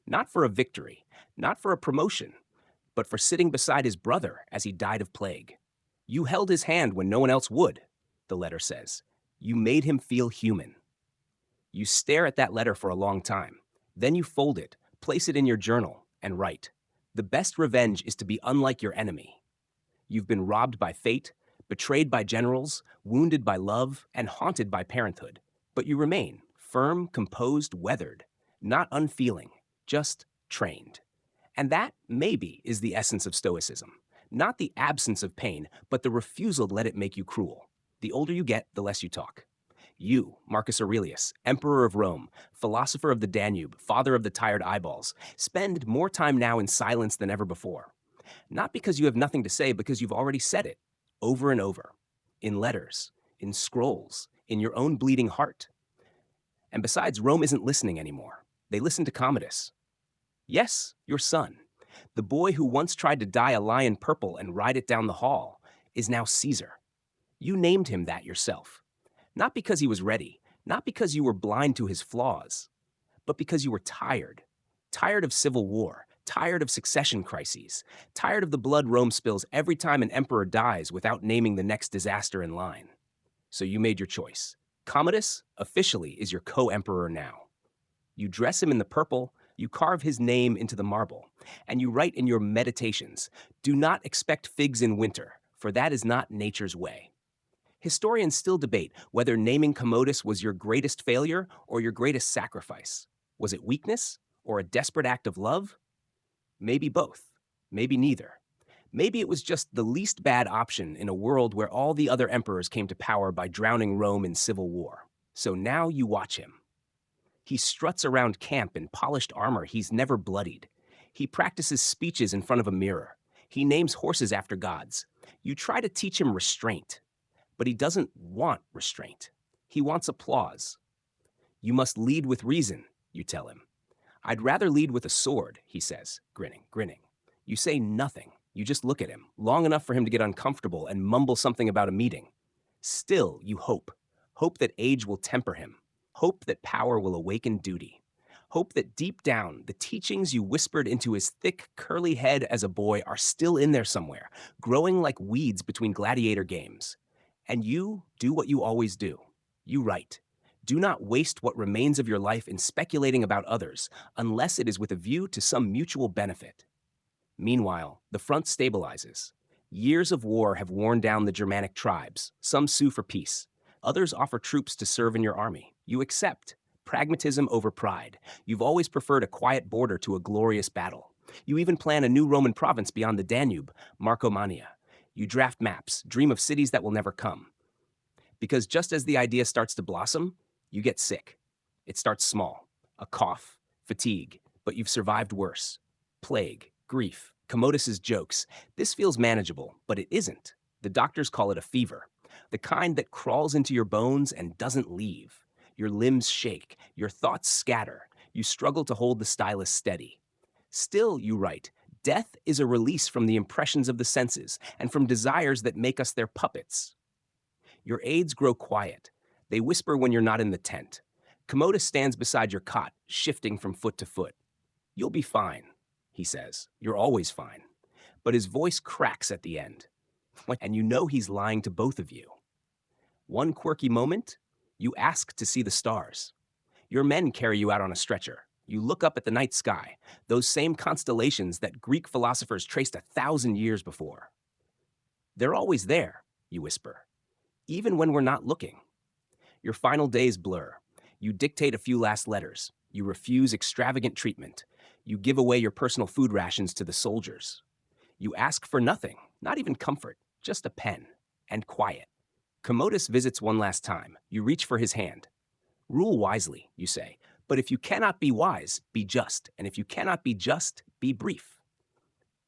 Not for a victory, not for a promotion, but for sitting beside his brother as he died of plague. You held his hand when no one else would, the letter says. You made him feel human. You stare at that letter for a long time. Then you fold it, place it in your journal, and write. The best revenge is to be unlike your enemy. You've been robbed by fate, betrayed by generals, wounded by love, and haunted by parenthood. But you remain firm, composed, weathered, not unfeeling, just trained. And that, maybe, is the essence of Stoicism. Not the absence of pain, but the refusal to let it make you cruel. The older you get, the less you talk. You, Marcus Aurelius, Emperor of Rome, philosopher of the Danube, father of the tired eyeballs, spend more time now in silence than ever before. Not because you have nothing to say, because you've already said it, over and over, in letters, in scrolls, in your own bleeding heart. And besides, Rome isn't listening anymore. They listen to Commodus. Yes, your son, the boy who once tried to dye a lion purple and ride it down the hall, is now Caesar. You named him that yourself. Not because he was ready, not because you were blind to his flaws, but because you were tired. Tired of civil war, tired of succession crises, tired of the blood Rome spills every time an emperor dies without naming the next disaster in line. So you made your choice. Commodus, officially, is your co-emperor now. You dress him in the purple, you carve his name into the marble, and you write in your meditations, do not expect figs in winter, for that is not nature's way. Historians still debate whether naming Commodus was your greatest failure or your greatest sacrifice. Was it weakness or a desperate act of love? Maybe both, maybe neither. Maybe it was just the least bad option in a world where all the other emperors came to power by drowning Rome in civil war. So now you watch him. He struts around camp in polished armor he's never bloodied. He practices speeches in front of a mirror. He names horses after gods. You try to teach him restraint. But he doesn't want restraint. He wants applause. You must lead with reason, you tell him. I'd rather lead with a sword, he says, grinning. You say nothing. You just look at him, long enough for him to get uncomfortable and mumble something about a meeting. Still, you hope. Hope that age will temper him. Hope that power will awaken duty. Hope that deep down, the teachings you whispered into his thick, curly head as a boy are still in there somewhere, growing like weeds between gladiator games. And you do what you always do. You write. Do not waste what remains of your life in speculating about others, unless it is with a view to some mutual benefit. Meanwhile, the front stabilizes. Years of war have worn down the Germanic tribes. Some sue for peace. Others offer troops to serve in your army. You accept. Pragmatism over pride. You've always preferred a quiet border to a glorious battle. You even plan a new Roman province beyond the Danube, Marcomannia. You draft maps, dream of cities that will never come. Because just as the idea starts to blossom, you get sick. It starts small, a cough, fatigue, but you've survived worse. Plague, grief, Commodus's jokes. This feels manageable, but it isn't. The doctors call it a fever, the kind that crawls into your bones and doesn't leave. Your limbs shake, your thoughts scatter, you struggle to hold the stylus steady. Still, you write, death is a release from the impressions of the senses and from desires that make us their puppets. Your aides grow quiet. They whisper when you're not in the tent. Commodus stands beside your cot, shifting from foot to foot. You'll be fine, he says. You're always fine. But his voice cracks at the end. And you know he's lying to both of you. One quirky moment, you ask to see the stars. Your men carry you out on a stretcher. You look up at the night sky, those same constellations that Greek philosophers traced 1,000 years before. They're always there, you whisper, even when we're not looking. Your final days blur. You dictate a few last letters. You refuse extravagant treatment. You give away your personal food rations to the soldiers. You ask for nothing, not even comfort, just a pen and quiet. Commodus visits one last time. You reach for his hand. Rule wisely, you say, but if you cannot be wise, be just, and if you cannot be just, be brief.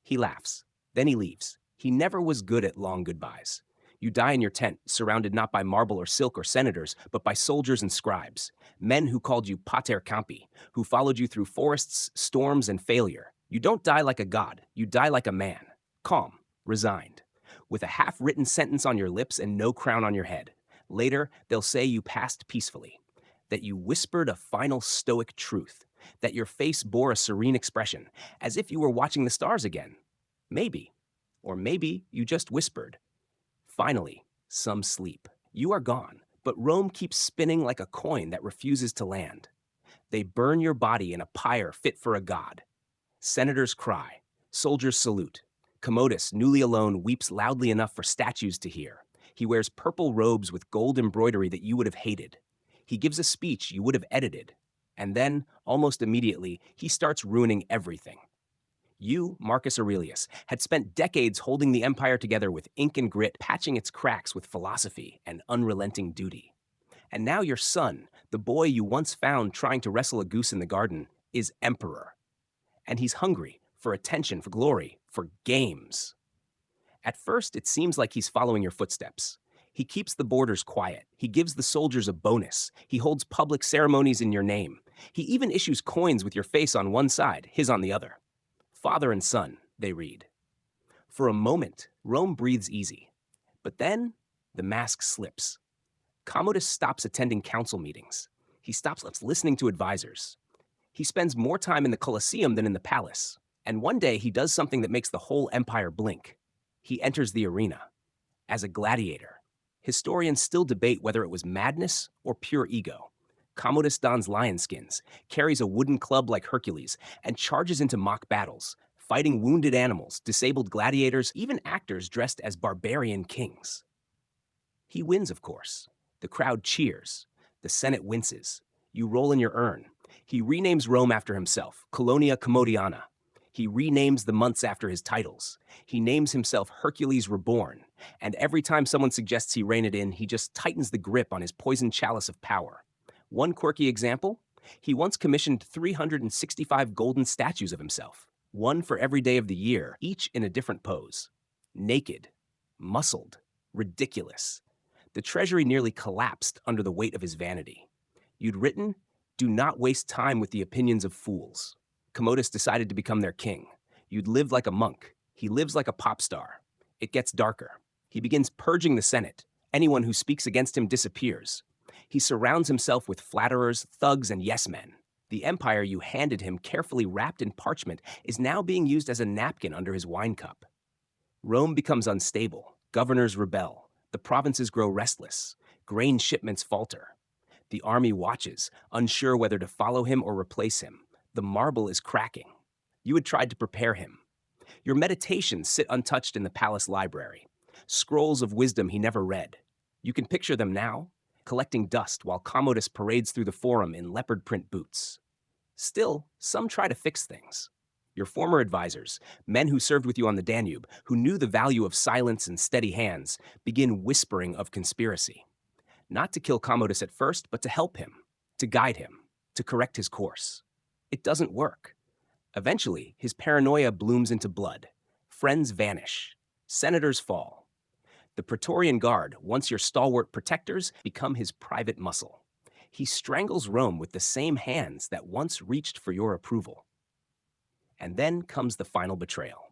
He laughs. Then he leaves. He never was good at long goodbyes. You die in your tent, surrounded not by marble or silk or senators, but by soldiers and scribes, men who called you pater campi, who followed you through forests, storms, and failure. You don't die like a god, you die like a man, calm, resigned, with a half-written sentence on your lips and no crown on your head. Later, they'll say you passed peacefully, that you whispered a final Stoic truth, that your face bore a serene expression, as if you were watching the stars again. Maybe, or maybe you just whispered. Finally, some sleep. You are gone, but Rome keeps spinning like a coin that refuses to land. They burn your body in a pyre fit for a god. Senators cry. Soldiers salute. Commodus, newly alone, weeps loudly enough for statues to hear. He wears purple robes with gold embroidery that you would have hated. He gives a speech you would have edited. And then, almost immediately, he starts ruining everything. You, Marcus Aurelius, had spent decades holding the empire together with ink and grit, patching its cracks with philosophy and unrelenting duty. And now your son, the boy you once found trying to wrestle a goose in the garden, is emperor. And he's hungry for attention, for glory, for games. At first, it seems like he's following your footsteps. He keeps the borders quiet. He gives the soldiers a bonus. He holds public ceremonies in your name. He even issues coins with your face on one side, his on the other. Father and son, they read. For a moment, Rome breathes easy. But then, the mask slips. Commodus stops attending council meetings. He stops listening to advisors. He spends more time in the Colosseum than in the palace. And one day, he does something that makes the whole empire blink. He enters the arena. As a gladiator. Historians still debate whether it was madness or pure ego. Commodus dons lion skins, carries a wooden club like Hercules, and charges into mock battles, fighting wounded animals, disabled gladiators, even actors dressed as barbarian kings. He wins, of course. The crowd cheers. The Senate winces. You roll in your urn. He renames Rome after himself, Colonia Commodiana. He renames the months after his titles. He names himself Hercules Reborn. And every time someone suggests he rein it in, he just tightens the grip on his poisoned chalice of power. One quirky example, he once commissioned 365 golden statues of himself, one for every day of the year, each in a different pose. Naked, muscled, ridiculous. The treasury nearly collapsed under the weight of his vanity. You'd written, "Do not waste time with the opinions of fools." Commodus decided to become their king. You'd lived like a monk. He lives like a pop star. It gets darker. He begins purging the Senate. Anyone who speaks against him disappears. He surrounds himself with flatterers, thugs, and yes-men. The empire you handed him, carefully wrapped in parchment, is now being used as a napkin under his wine cup. Rome becomes unstable. Governors rebel. The provinces grow restless. Grain shipments falter. The army watches, unsure whether to follow him or replace him. The marble is cracking. You had tried to prepare him. Your meditations sit untouched in the palace library. Scrolls of wisdom he never read. You can picture them now, collecting dust while Commodus parades through the forum in leopard print boots. Still, some try to fix things. Your former advisors, men who served with you on the Danube, who knew the value of silence and steady hands, begin whispering of conspiracy. Not to kill Commodus at first, but to help him, to guide him, to correct his course. It doesn't work. Eventually, his paranoia blooms into blood. Friends vanish. Senators fall. The Praetorian Guard, once your stalwart protectors, become his private muscle. He strangles Rome with the same hands that once reached for your approval. And then comes the final betrayal.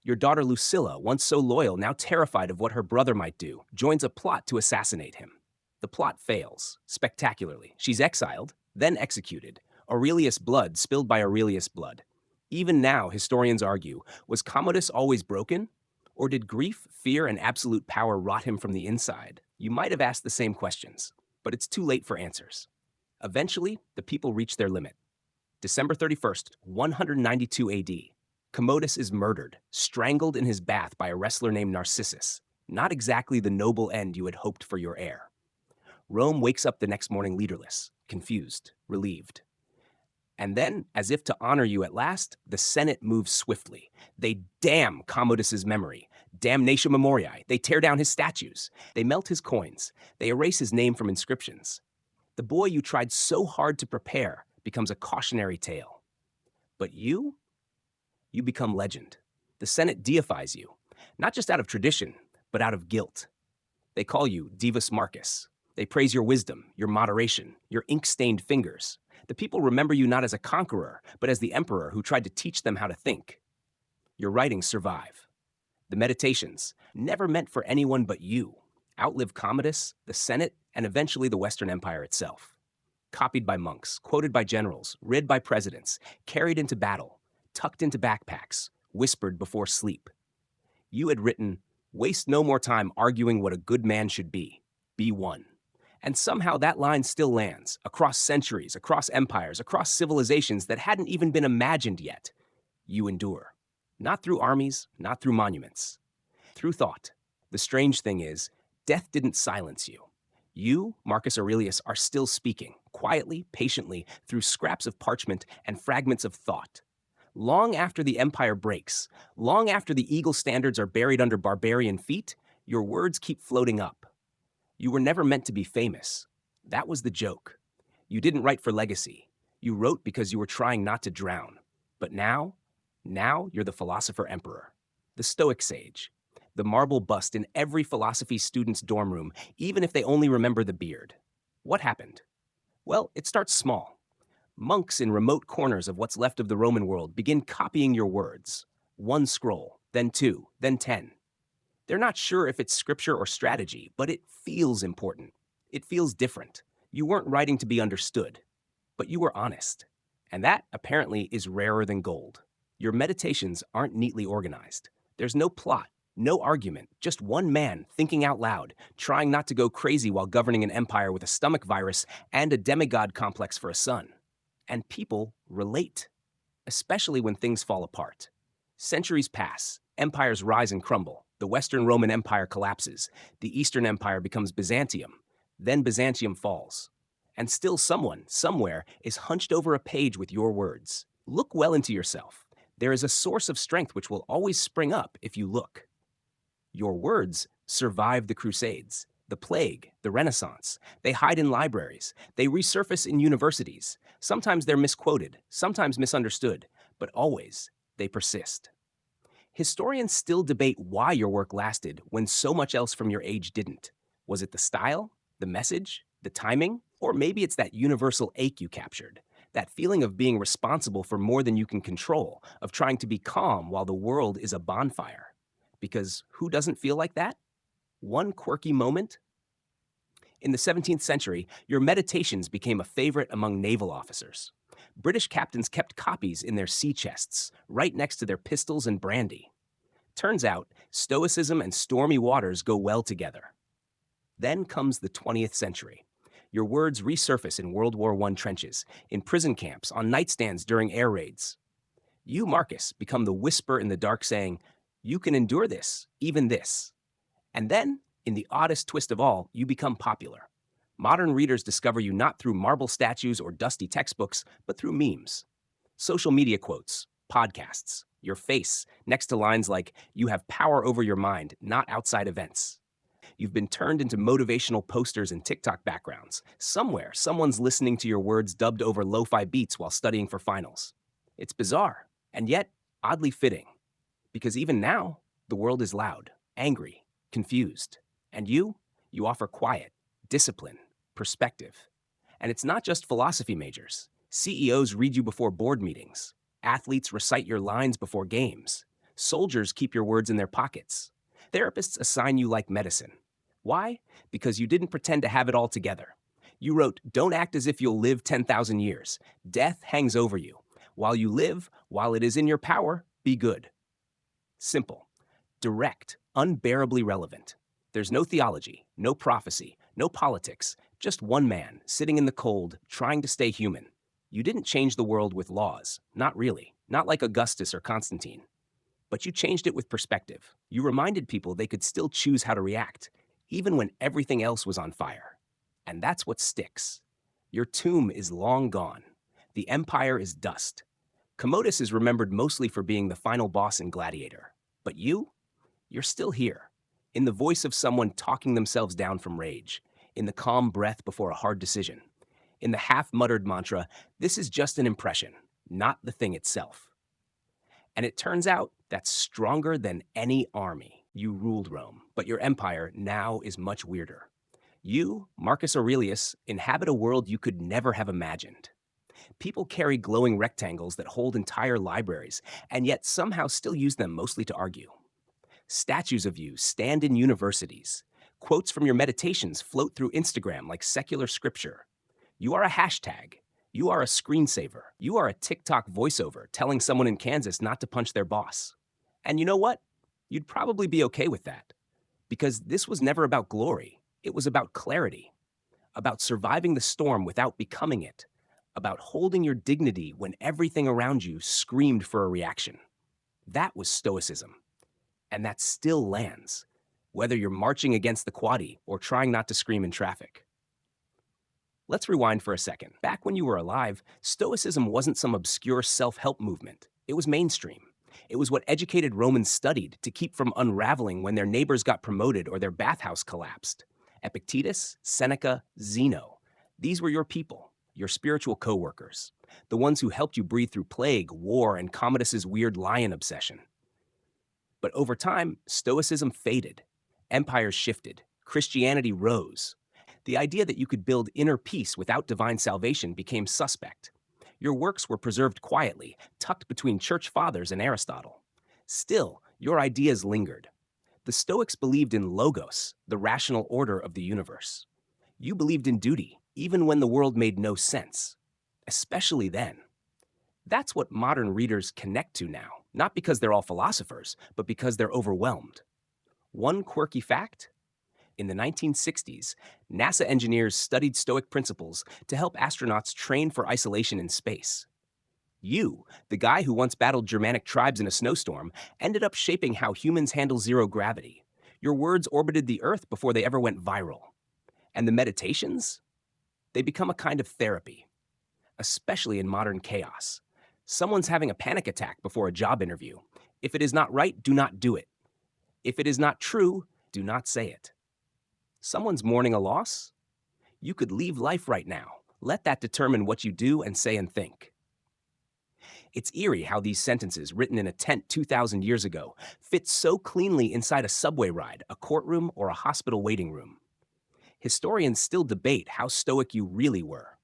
Your daughter Lucilla, once so loyal, now terrified of what her brother might do, joins a plot to assassinate him. The plot fails, spectacularly. She's exiled, then executed. Aurelius' blood spilled by Aurelius' blood. Even now, historians argue, was Commodus always broken? Or did grief, fear, and absolute power rot him from the inside? You might have asked the same questions, but it's too late for answers. Eventually, the people reach their limit. December 31st, 192 AD. Commodus is murdered, strangled in his bath by a wrestler named Narcissus. Not exactly the noble end you had hoped for your heir. Rome wakes up the next morning leaderless, confused, relieved. And then, as if to honor you at last, the Senate moves swiftly. They damn Commodus's memory. Damnatio memoriae. They tear down his statues. They melt his coins. They erase his name from inscriptions. The boy you tried so hard to prepare becomes a cautionary tale. But you become legend. The Senate deifies you, not just out of tradition, but out of guilt. They call you Divus Marcus. They praise your wisdom, your moderation, your ink-stained fingers. The people remember you not as a conqueror, but as the emperor who tried to teach them how to think. Your writings survive. The meditations, never meant for anyone but you, outlive Commodus, the Senate, and eventually the Western Empire itself. Copied by monks, quoted by generals, read by presidents, carried into battle, tucked into backpacks, whispered before sleep. You had written, "Waste no more time arguing what a good man should be. Be one." And somehow that line still lands, across centuries, across empires, across civilizations that hadn't even been imagined yet. You endure. Not through armies, not through monuments. Through thought. The strange thing is, death didn't silence you. You, Marcus Aurelius, are still speaking, quietly, patiently, through scraps of parchment and fragments of thought. Long after the empire breaks, long after the eagle standards are buried under barbarian feet, your words keep floating up. You were never meant to be famous. That was the joke. You didn't write for legacy. You wrote because you were trying not to drown. But now you're the philosopher emperor, the Stoic sage, the marble bust in every philosophy student's dorm room, even if they only remember the beard. What happened? Well, it starts small. Monks in remote corners of what's left of the Roman world begin copying your words. One scroll, then two, then 10. They're not sure if it's scripture or strategy, but it feels important. It feels different. You weren't writing to be understood, but you were honest. And that, apparently, is rarer than gold. Your meditations aren't neatly organized. There's no plot, no argument, just one man thinking out loud, trying not to go crazy while governing an empire with a stomach virus and a demigod complex for a son. And people relate, especially when things fall apart. Centuries pass, empires rise and crumble. The Western Roman Empire collapses. The Eastern Empire becomes Byzantium. Then Byzantium falls. And still someone, somewhere, is hunched over a page with your words. Look well into yourself. There is a source of strength which will always spring up if you look. Your words survive the Crusades, the Plague, the Renaissance. They hide in libraries. They resurface in universities. Sometimes they're misquoted, sometimes misunderstood, but always they persist. Historians still debate why your work lasted when so much else from your age didn't. Was it the style, the message, the timing, or maybe it's that universal ache you captured, that feeling of being responsible for more than you can control, of trying to be calm while the world is a bonfire. Because who doesn't feel like that? One quirky moment? In the 17th century, your meditations became a favorite among naval officers. British captains kept copies in their sea chests, right next to their pistols and brandy. Turns out, Stoicism and stormy waters go well together. Then comes the 20th century. Your words resurface in World War I trenches, in prison camps, on nightstands during air raids. You, Marcus, become the whisper in the dark saying, "You can endure this, even this." And then, in the oddest twist of all, you become popular. Modern readers discover you not through marble statues or dusty textbooks, but through memes. Social media quotes, podcasts, your face next to lines like, "You have power over your mind, not outside events." You've been turned into motivational posters and TikTok backgrounds. Somewhere, someone's listening to your words dubbed over lo-fi beats while studying for finals. It's bizarre, and yet oddly fitting, because even now, the world is loud, angry, confused. And you offer quiet, discipline, perspective. And it's not just philosophy majors. CEOs read you before board meetings. Athletes recite your lines before games. Soldiers keep your words in their pockets. Therapists assign you like medicine. Why? Because you didn't pretend to have it all together. You wrote, "Don't act as if you'll live 10,000 years. Death hangs over you. While you live, while it is in your power, be good." Simple, direct, unbearably relevant. There's no theology, no prophecy, no politics, just one man sitting in the cold, trying to stay human. You didn't change the world with laws, not really, not like Augustus or Constantine. But you changed it with perspective. You reminded people they could still choose how to react, even when everything else was on fire. And that's what sticks. Your tomb is long gone. The empire is dust. Commodus is remembered mostly for being the final boss in Gladiator. But you're still here, in the voice of someone talking themselves down from rage, in the calm breath before a hard decision, in the half-muttered mantra, "This is just an impression, not the thing itself." And it turns out that's stronger than any army. You ruled Rome, but your empire now is much weirder. You, Marcus Aurelius, inhabit a world you could never have imagined. People carry glowing rectangles that hold entire libraries, and yet somehow still use them mostly to argue. Statues of you stand in universities. Quotes from your meditations float through Instagram like secular scripture. You are a hashtag. You are a screensaver. You are a TikTok voiceover telling someone in Kansas not to punch their boss. And you know what? You'd probably be okay with that. Because this was never about glory. It was about clarity. About surviving the storm without becoming it. About holding your dignity when everything around you screamed for a reaction. That was Stoicism. And that still lands, whether you're marching against the quaddy or trying not to scream in traffic. Let's rewind for a second. Back when you were alive, Stoicism wasn't some obscure self-help movement. It was mainstream. It was what educated Romans studied to keep from unraveling when their neighbors got promoted or their bathhouse collapsed. Epictetus, Seneca, Zeno. These were your people, your spiritual co-workers, the ones who helped you breathe through plague, war, and Commodus's weird lion obsession. But over time, Stoicism faded. Empires shifted. Christianity rose. The idea that you could build inner peace without divine salvation became suspect. Your works were preserved quietly, tucked between church fathers and Aristotle. Still, your ideas lingered. The Stoics believed in logos, the rational order of the universe. You believed in duty, even when the world made no sense. Especially then. That's what modern readers connect to now, not because they're all philosophers, but because they're overwhelmed. One quirky fact? In the 1960s, NASA engineers studied Stoic principles to help astronauts train for isolation in space. You, the guy who once battled Germanic tribes in a snowstorm, ended up shaping how humans handle zero gravity. Your words orbited the Earth before they ever went viral. And the meditations? They become a kind of therapy, especially in modern chaos. Someone's having a panic attack before a job interview. If it is not right, do not do it. If it is not true, do not say it. Someone's mourning a loss? You could leave life right now. Let that determine what you do and say and think. It's eerie how these sentences, written in a tent 2,000 years ago, fit so cleanly inside a subway ride, a courtroom, or a hospital waiting room. Historians still debate how stoic you really were.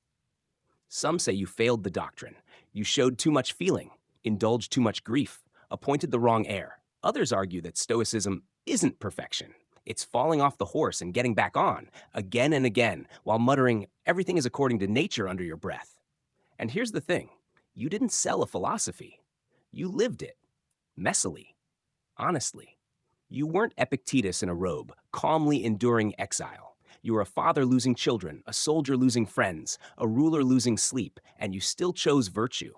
Some say you failed the doctrine. You showed too much feeling, indulged too much grief, appointed the wrong heir. Others argue that Stoicism isn't perfection. It's falling off the horse and getting back on, again and again, while muttering, "Everything is according to nature," under your breath. And here's the thing. You didn't sell a philosophy. You lived it. Messily. Honestly. You weren't Epictetus in a robe, calmly enduring exile. You were a father losing children, a soldier losing friends, a ruler losing sleep, and you still chose virtue.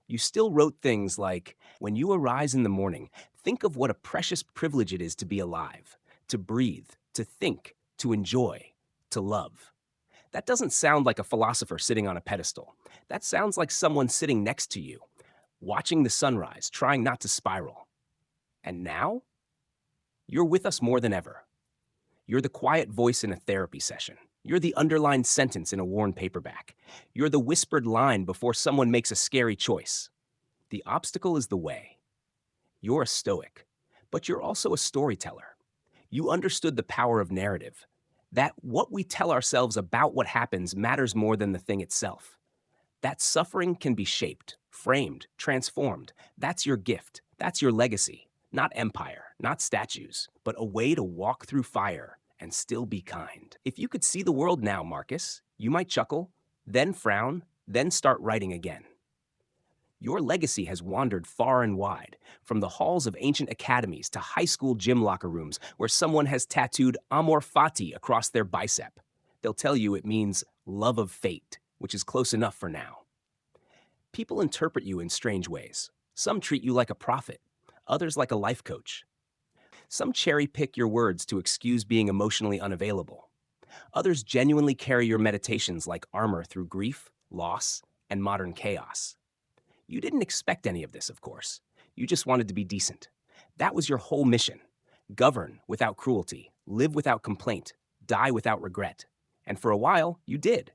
You still wrote things like, "When you arise in the morning, think of what a precious privilege it is to be alive, to breathe, to think, to enjoy, to love." That doesn't sound like a philosopher sitting on a pedestal. That sounds like someone sitting next to you, watching the sunrise, trying not to spiral. And now, you're with us more than ever. You're the quiet voice in a therapy session. You're the underlined sentence in a worn paperback. You're the whispered line before someone makes a scary choice. The obstacle is the way. You're a Stoic, but you're also a storyteller. You understood the power of narrative, that what we tell ourselves about what happens matters more than the thing itself. That suffering can be shaped, framed, transformed. That's your gift. That's your legacy. Not empire, not statues, but a way to walk through fire and still be kind. If you could see the world now, Marcus, you might chuckle, then frown, then start writing again. Your legacy has wandered far and wide, from the halls of ancient academies to high school gym locker rooms where someone has tattooed Amor Fati across their bicep. They'll tell you it means love of fate, which is close enough for now. People interpret you in strange ways. Some treat you like a prophet, others like a life coach. Some cherry pick your words to excuse being emotionally unavailable. Others genuinely carry your meditations like armor through grief, loss, and modern chaos. You didn't expect any of this, of course. You just wanted to be decent. That was your whole mission. Govern without cruelty, live without complaint, die without regret. And for a while, you did.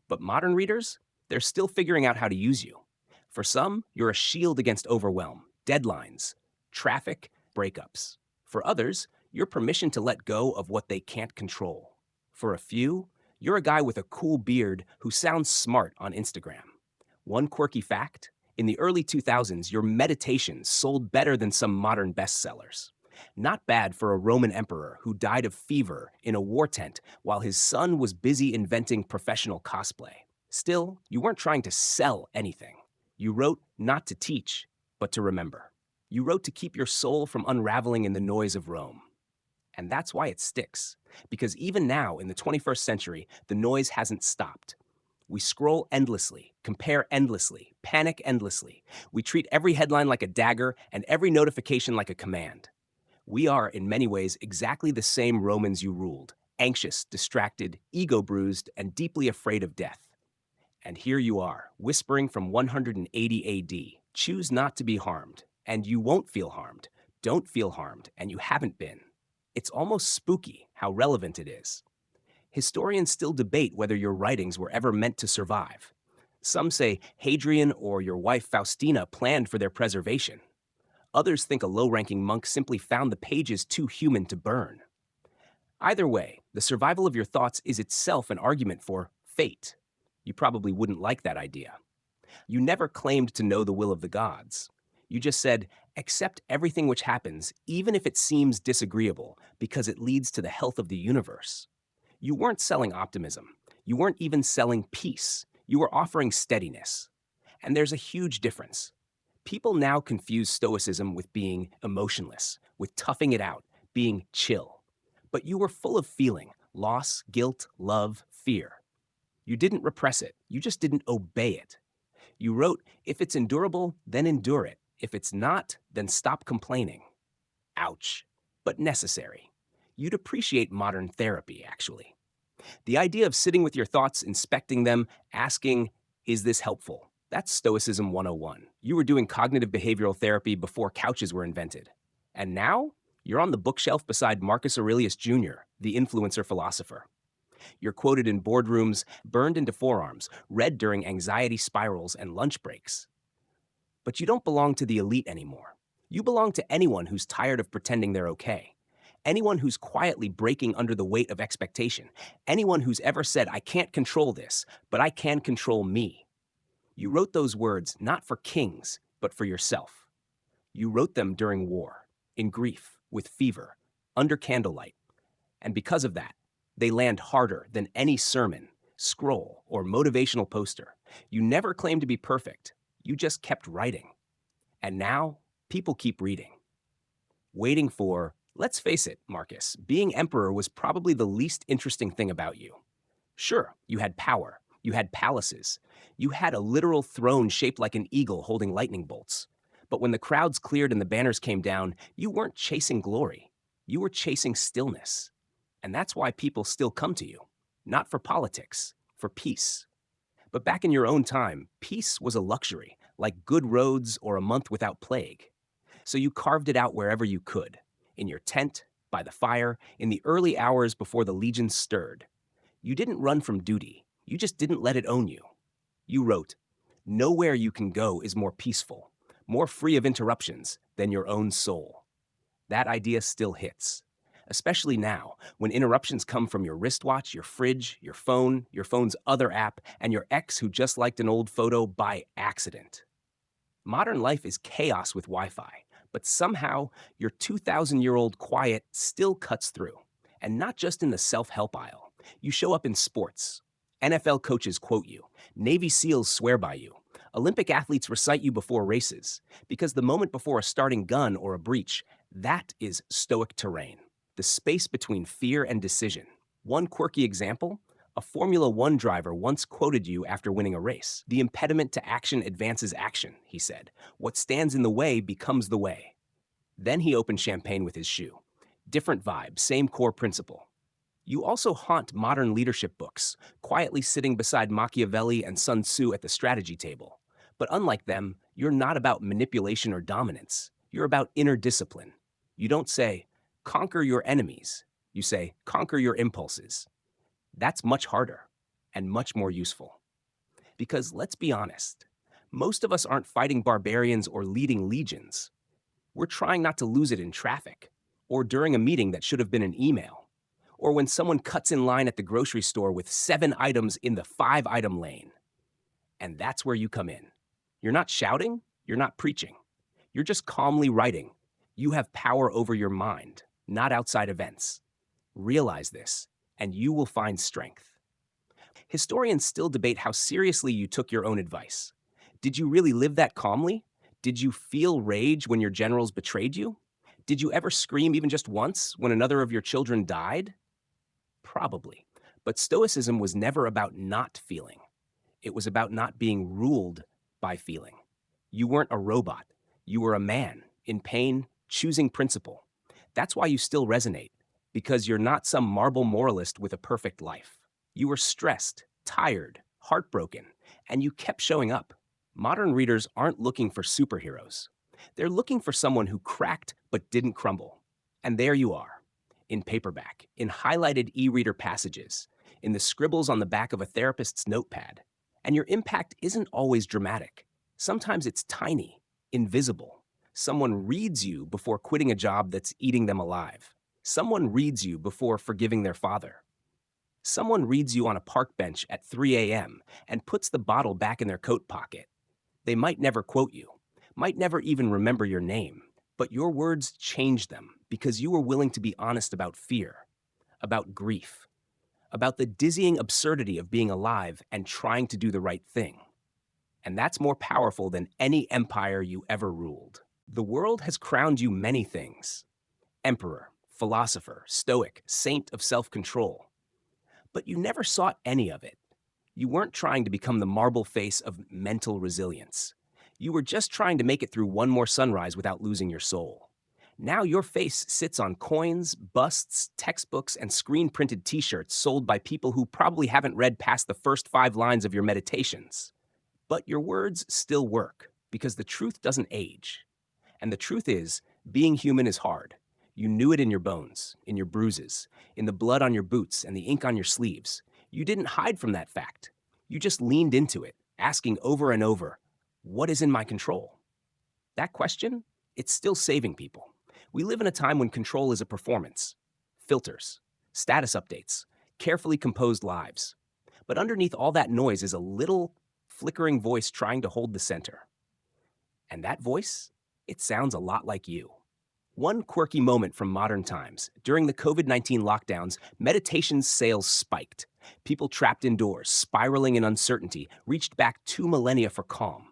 But modern readers, they're still figuring out how to use you. For some, you're a shield against overwhelm, deadlines, traffic, breakups. For others, you're permission to let go of what they can't control. For a few, you're a guy with a cool beard who sounds smart on Instagram. One quirky fact, in the early 2000s, your meditations sold better than some modern bestsellers. Not bad for a Roman emperor who died of fever in a war tent while his son was busy inventing professional cosplay. Still, you weren't trying to sell anything. You wrote not to teach, but to remember. You wrote to keep your soul from unraveling in the noise of Rome. And that's why it sticks, because even now in the 21st century, the noise hasn't stopped. We scroll endlessly, compare endlessly, panic endlessly. We treat every headline like a dagger and every notification like a command. We are, in many ways, exactly the same Romans you ruled, anxious, distracted, ego-bruised, and deeply afraid of death. And here you are, whispering from 180 AD, choose not to be harmed, and you won't feel harmed. Don't feel harmed, and you haven't been. It's almost spooky how relevant it is. Historians still debate whether your writings were ever meant to survive. Some say Hadrian or your wife Faustina planned for their preservation. Others think a low-ranking monk simply found the pages too human to burn. Either way, the survival of your thoughts is itself an argument for fate. You probably wouldn't like that idea. You never claimed to know the will of the gods. You just said, accept everything which happens, even if it seems disagreeable, because it leads to the health of the universe. You weren't selling optimism. You weren't even selling peace. You were offering steadiness. And there's a huge difference. People now confuse Stoicism with being emotionless, with toughing it out, being chill. But you were full of feeling, loss, guilt, love, fear. You didn't repress it. You just didn't obey it. You wrote, if it's endurable, then endure it. If it's not, then stop complaining. Ouch, but necessary. You'd appreciate modern therapy, actually. The idea of sitting with your thoughts, inspecting them, asking, is this helpful? That's Stoicism 101. You were doing cognitive behavioral therapy before couches were invented. And now, you're on the bookshelf beside Marcus Aurelius Jr., the influencer philosopher. You're quoted in boardrooms, burned into forearms, read during anxiety spirals and lunch breaks. But you don't belong to the elite anymore. You belong to anyone who's tired of pretending they're okay. Anyone who's quietly breaking under the weight of expectation. Anyone who's ever said, I can't control this, but I can control me. You wrote those words not for kings, but for yourself. You wrote them during war, in grief, with fever, under candlelight. And because of that, they land harder than any sermon, scroll, or motivational poster. You never claimed to be perfect. You just kept writing. And now, people keep reading. Waiting for, let's face it, Marcus, being emperor was probably the least interesting thing about you. Sure, you had power. You had palaces. You had a literal throne shaped like an eagle holding lightning bolts. But when the crowds cleared and the banners came down, you weren't chasing glory. You were chasing stillness. And that's why people still come to you. Not for politics, for peace. But back in your own time, peace was a luxury, like good roads or a month without plague. So you carved it out wherever you could, in your tent, by the fire, in the early hours before the legions stirred. You didn't run from duty, you just didn't let it own you. You wrote, "Nowhere you can go is more peaceful, more free of interruptions than your own soul." That idea still hits, especially now when interruptions come from your wristwatch, your fridge, your phone's other app, and your ex who just liked an old photo by accident. Modern life is chaos with Wi Fi, but somehow your 2,000-year-old quiet still cuts through. And not just in the self help aisle. You show up in sports. NFL coaches quote you, Navy SEALs swear by you, Olympic athletes recite you before races, because the moment before a starting gun or a breach, that is Stoic terrain, the space between fear and decision. One quirky example: a Formula One driver once quoted you after winning a race. "The impediment to action advances action," he said. "What stands in the way becomes the way." Then he opened champagne with his shoe. Different vibe, same core principle. You also haunt modern leadership books, quietly sitting beside Machiavelli and Sun Tzu at the strategy table. But unlike them, you're not about manipulation or dominance. You're about inner discipline. You don't say, "Conquer your enemies." You say, "Conquer your impulses." That's much harder and much more useful. Because let's be honest, most of us aren't fighting barbarians or leading legions. We're trying not to lose it in traffic, or during a meeting that should have been an email, or when someone cuts in line at the grocery store with 7 items in the 5-item lane. And that's where you come in. You're not shouting, you're not preaching. You're just calmly writing. You have power over your mind, not outside events. Realize this, and you will find strength. Historians still debate how seriously you took your own advice. Did you really live that calmly? Did you feel rage when your generals betrayed you? Did you ever scream even just once when another of your children died? Probably. But Stoicism was never about not feeling. It was about not being ruled by feeling. You weren't a robot. You were a man, in pain, choosing principle. That's why you still resonate, because you're not some marble moralist with a perfect life. You were stressed, tired, heartbroken, and you kept showing up. Modern readers aren't looking for superheroes. They're looking for someone who cracked but didn't crumble. And there you are, in paperback, in highlighted e-reader passages, in the scribbles on the back of a therapist's notepad. And your impact isn't always dramatic. Sometimes it's tiny, invisible. Someone reads you before quitting a job that's eating them alive. Someone reads you before forgiving their father. Someone reads you on a park bench at 3 a.m. and puts the bottle back in their coat pocket. They might never quote you, might never even remember your name, but your words changed them because you were willing to be honest about fear, about grief, about the dizzying absurdity of being alive and trying to do the right thing. And that's more powerful than any empire you ever ruled. The world has crowned you many things: emperor, philosopher, stoic, saint of self-control. But you never sought any of it. You weren't trying to become the marble face of mental resilience. You were just trying to make it through one more sunrise without losing your soul. Now your face sits on coins, busts, textbooks, and screen-printed t-shirts sold by people who probably haven't read past the first 5 lines of your meditations. But your words still work, because the truth doesn't age. And the truth is, being human is hard. You knew it in your bones, in your bruises, in the blood on your boots and the ink on your sleeves. You didn't hide from that fact. You just leaned into it, asking over and over, what is in my control? That question, it's still saving people. We live in a time when control is a performance. Filters, status updates, carefully composed lives. But underneath all that noise is a little flickering voice trying to hold the center. And that voice, it sounds a lot like you. One quirky moment from modern times: during the COVID-19 lockdowns, meditation sales spiked. People trapped indoors, spiraling in uncertainty, reached back 2 millennia for calm.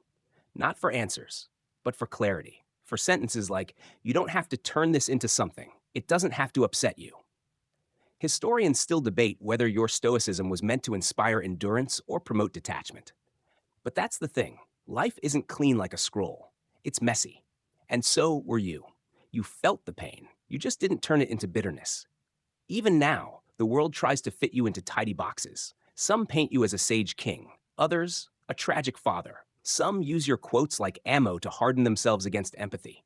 Not for answers, but for clarity. For sentences like, "You don't have to turn this into something. It doesn't have to upset you." Historians still debate whether your stoicism was meant to inspire endurance or promote detachment. But that's the thing. Life isn't clean like a scroll. It's messy. And so were you. You felt the pain. You just didn't turn it into bitterness. Even now, the world tries to fit you into tidy boxes. Some paint you as a sage king, others, a tragic father. Some use your quotes like ammo to harden themselves against empathy.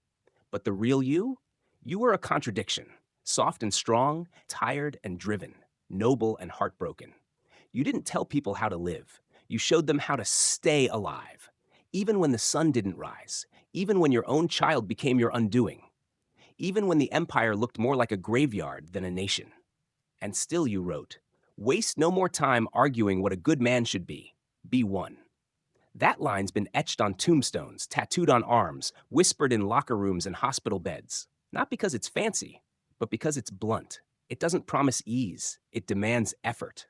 But the real you? You were a contradiction, soft and strong, tired and driven, noble and heartbroken. You didn't tell people how to live. You showed them how to stay alive. Even when the sun didn't rise, even when your own child became your undoing, even when the empire looked more like a graveyard than a nation. And still you wrote, waste no more time arguing what a good man should be. Be one. That line's been etched on tombstones, tattooed on arms, whispered in locker rooms and hospital beds. Not because it's fancy, but because it's blunt. It doesn't promise ease, it demands effort.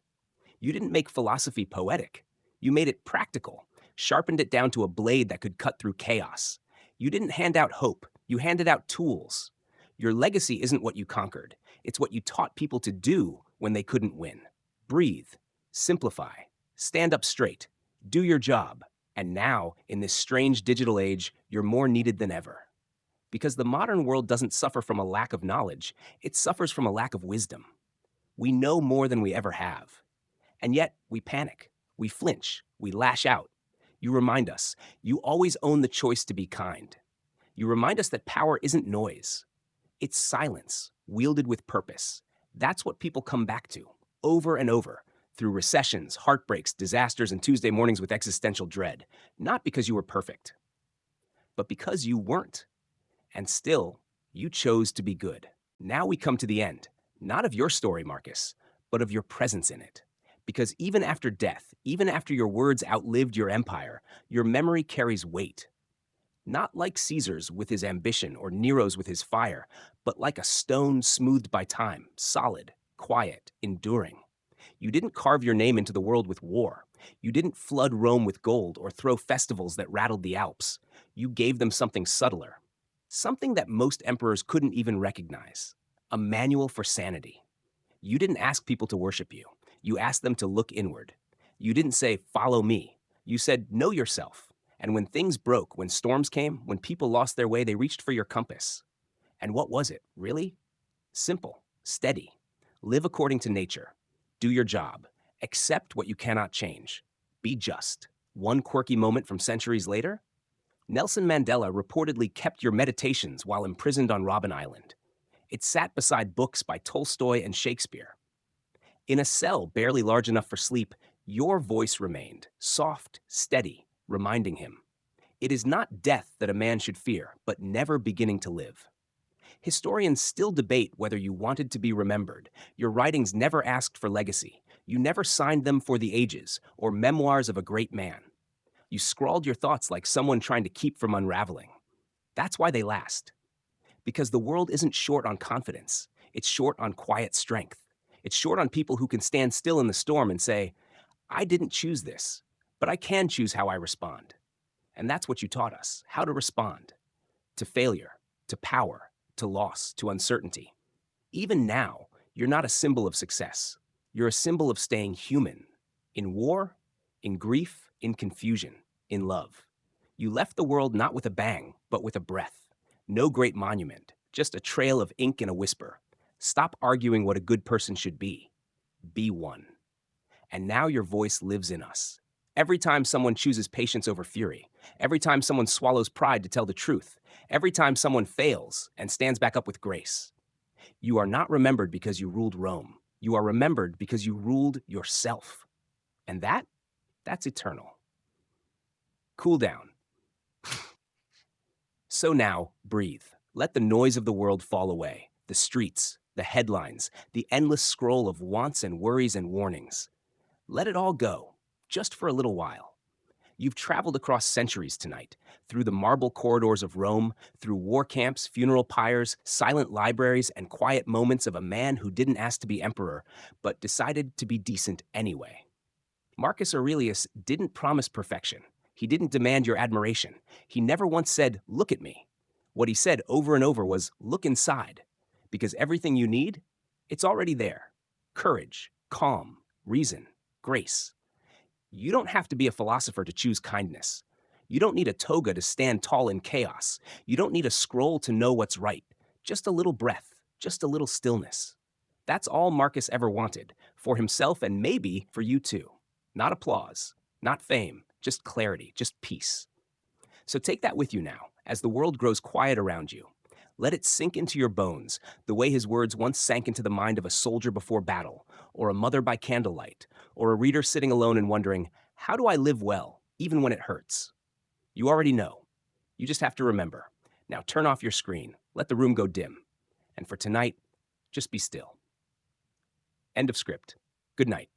You didn't make philosophy poetic. You made it practical, sharpened it down to a blade that could cut through chaos. You didn't hand out hope, you handed out tools. Your legacy isn't what you conquered, it's what you taught people to do when they couldn't win. Breathe, simplify, stand up straight, do your job. And now, in this strange digital age, you're more needed than ever. Because the modern world doesn't suffer from a lack of knowledge, it suffers from a lack of wisdom. We know more than we ever have. And yet, we panic, we flinch, we lash out. You remind us, you always own the choice to be kind. You remind us that power isn't noise. It's silence, wielded with purpose. That's what people come back to, over and over, through recessions, heartbreaks, disasters, and Tuesday mornings with existential dread. Not because you were perfect, but because you weren't. And still, you chose to be good. Now we come to the end, not of your story, Marcus, but of your presence in it. Because even after death, even after your words outlived your empire, your memory carries weight. Not like Caesar's with his ambition or Nero's with his fire, but like a stone smoothed by time, solid, quiet, enduring. You didn't carve your name into the world with war. You didn't flood Rome with gold or throw festivals that rattled the Alps. You gave them something subtler, something that most emperors couldn't even recognize, a manual for sanity. You didn't ask people to worship you. You asked them to look inward. You didn't say, follow me. You said, know yourself. And when things broke, when storms came, when people lost their way, they reached for your compass. And what was it, really? Simple, steady. Live according to nature. Do your job. Accept what you cannot change. Be just. One quirky moment from centuries later? Nelson Mandela reportedly kept your meditations while imprisoned on Robben Island. It sat beside books by Tolstoy and Shakespeare. In a cell barely large enough for sleep, your voice remained, soft, steady, reminding him. It is not death that a man should fear, but never beginning to live. Historians still debate whether you wanted to be remembered. Your writings never asked for legacy. You never signed them for the ages, or memoirs of a great man. You scrawled your thoughts like someone trying to keep from unraveling. That's why they last. Because the world isn't short on confidence. It's short on quiet strength. It's short on people who can stand still in the storm and say, I didn't choose this, but I can choose how I respond. And that's what you taught us, how to respond. To failure, to power, to loss, to uncertainty. Even now, you're not a symbol of success. You're a symbol of staying human. In war, in grief, in confusion, in love. You left the world not with a bang, but with a breath. No great monument, just a trail of ink and a whisper. Stop arguing what a good person should be. Be one. And now your voice lives in us. Every time someone chooses patience over fury, every time someone swallows pride to tell the truth, every time someone fails and stands back up with grace. You are not remembered because you ruled Rome. You are remembered because you ruled yourself. And that's eternal. Cool down. So now, breathe. Let the noise of the world fall away. The streets, the headlines, the endless scroll of wants and worries and warnings. Let it all go, just for a little while. You've traveled across centuries tonight, through the marble corridors of Rome, through war camps, funeral pyres, silent libraries, and quiet moments of a man who didn't ask to be emperor, but decided to be decent anyway. Marcus Aurelius didn't promise perfection. He didn't demand your admiration. He never once said, look at me. What he said over and over was, look inside. Because everything you need, it's already there. Courage, calm, reason, grace. You don't have to be a philosopher to choose kindness. You don't need a toga to stand tall in chaos. You don't need a scroll to know what's right. Just a little breath, just a little stillness. That's all Marcus ever wanted, for himself and maybe for you too. Not applause, not fame, just clarity, just peace. So take that with you now, as the world grows quiet around you. Let it sink into your bones, the way his words once sank into the mind of a soldier before battle, or a mother by candlelight, or a reader sitting alone and wondering, how do I live well, even when it hurts? You already know. You just have to remember. Now turn off your screen, let the room go dim. And for tonight, just be still. End of script. Good night.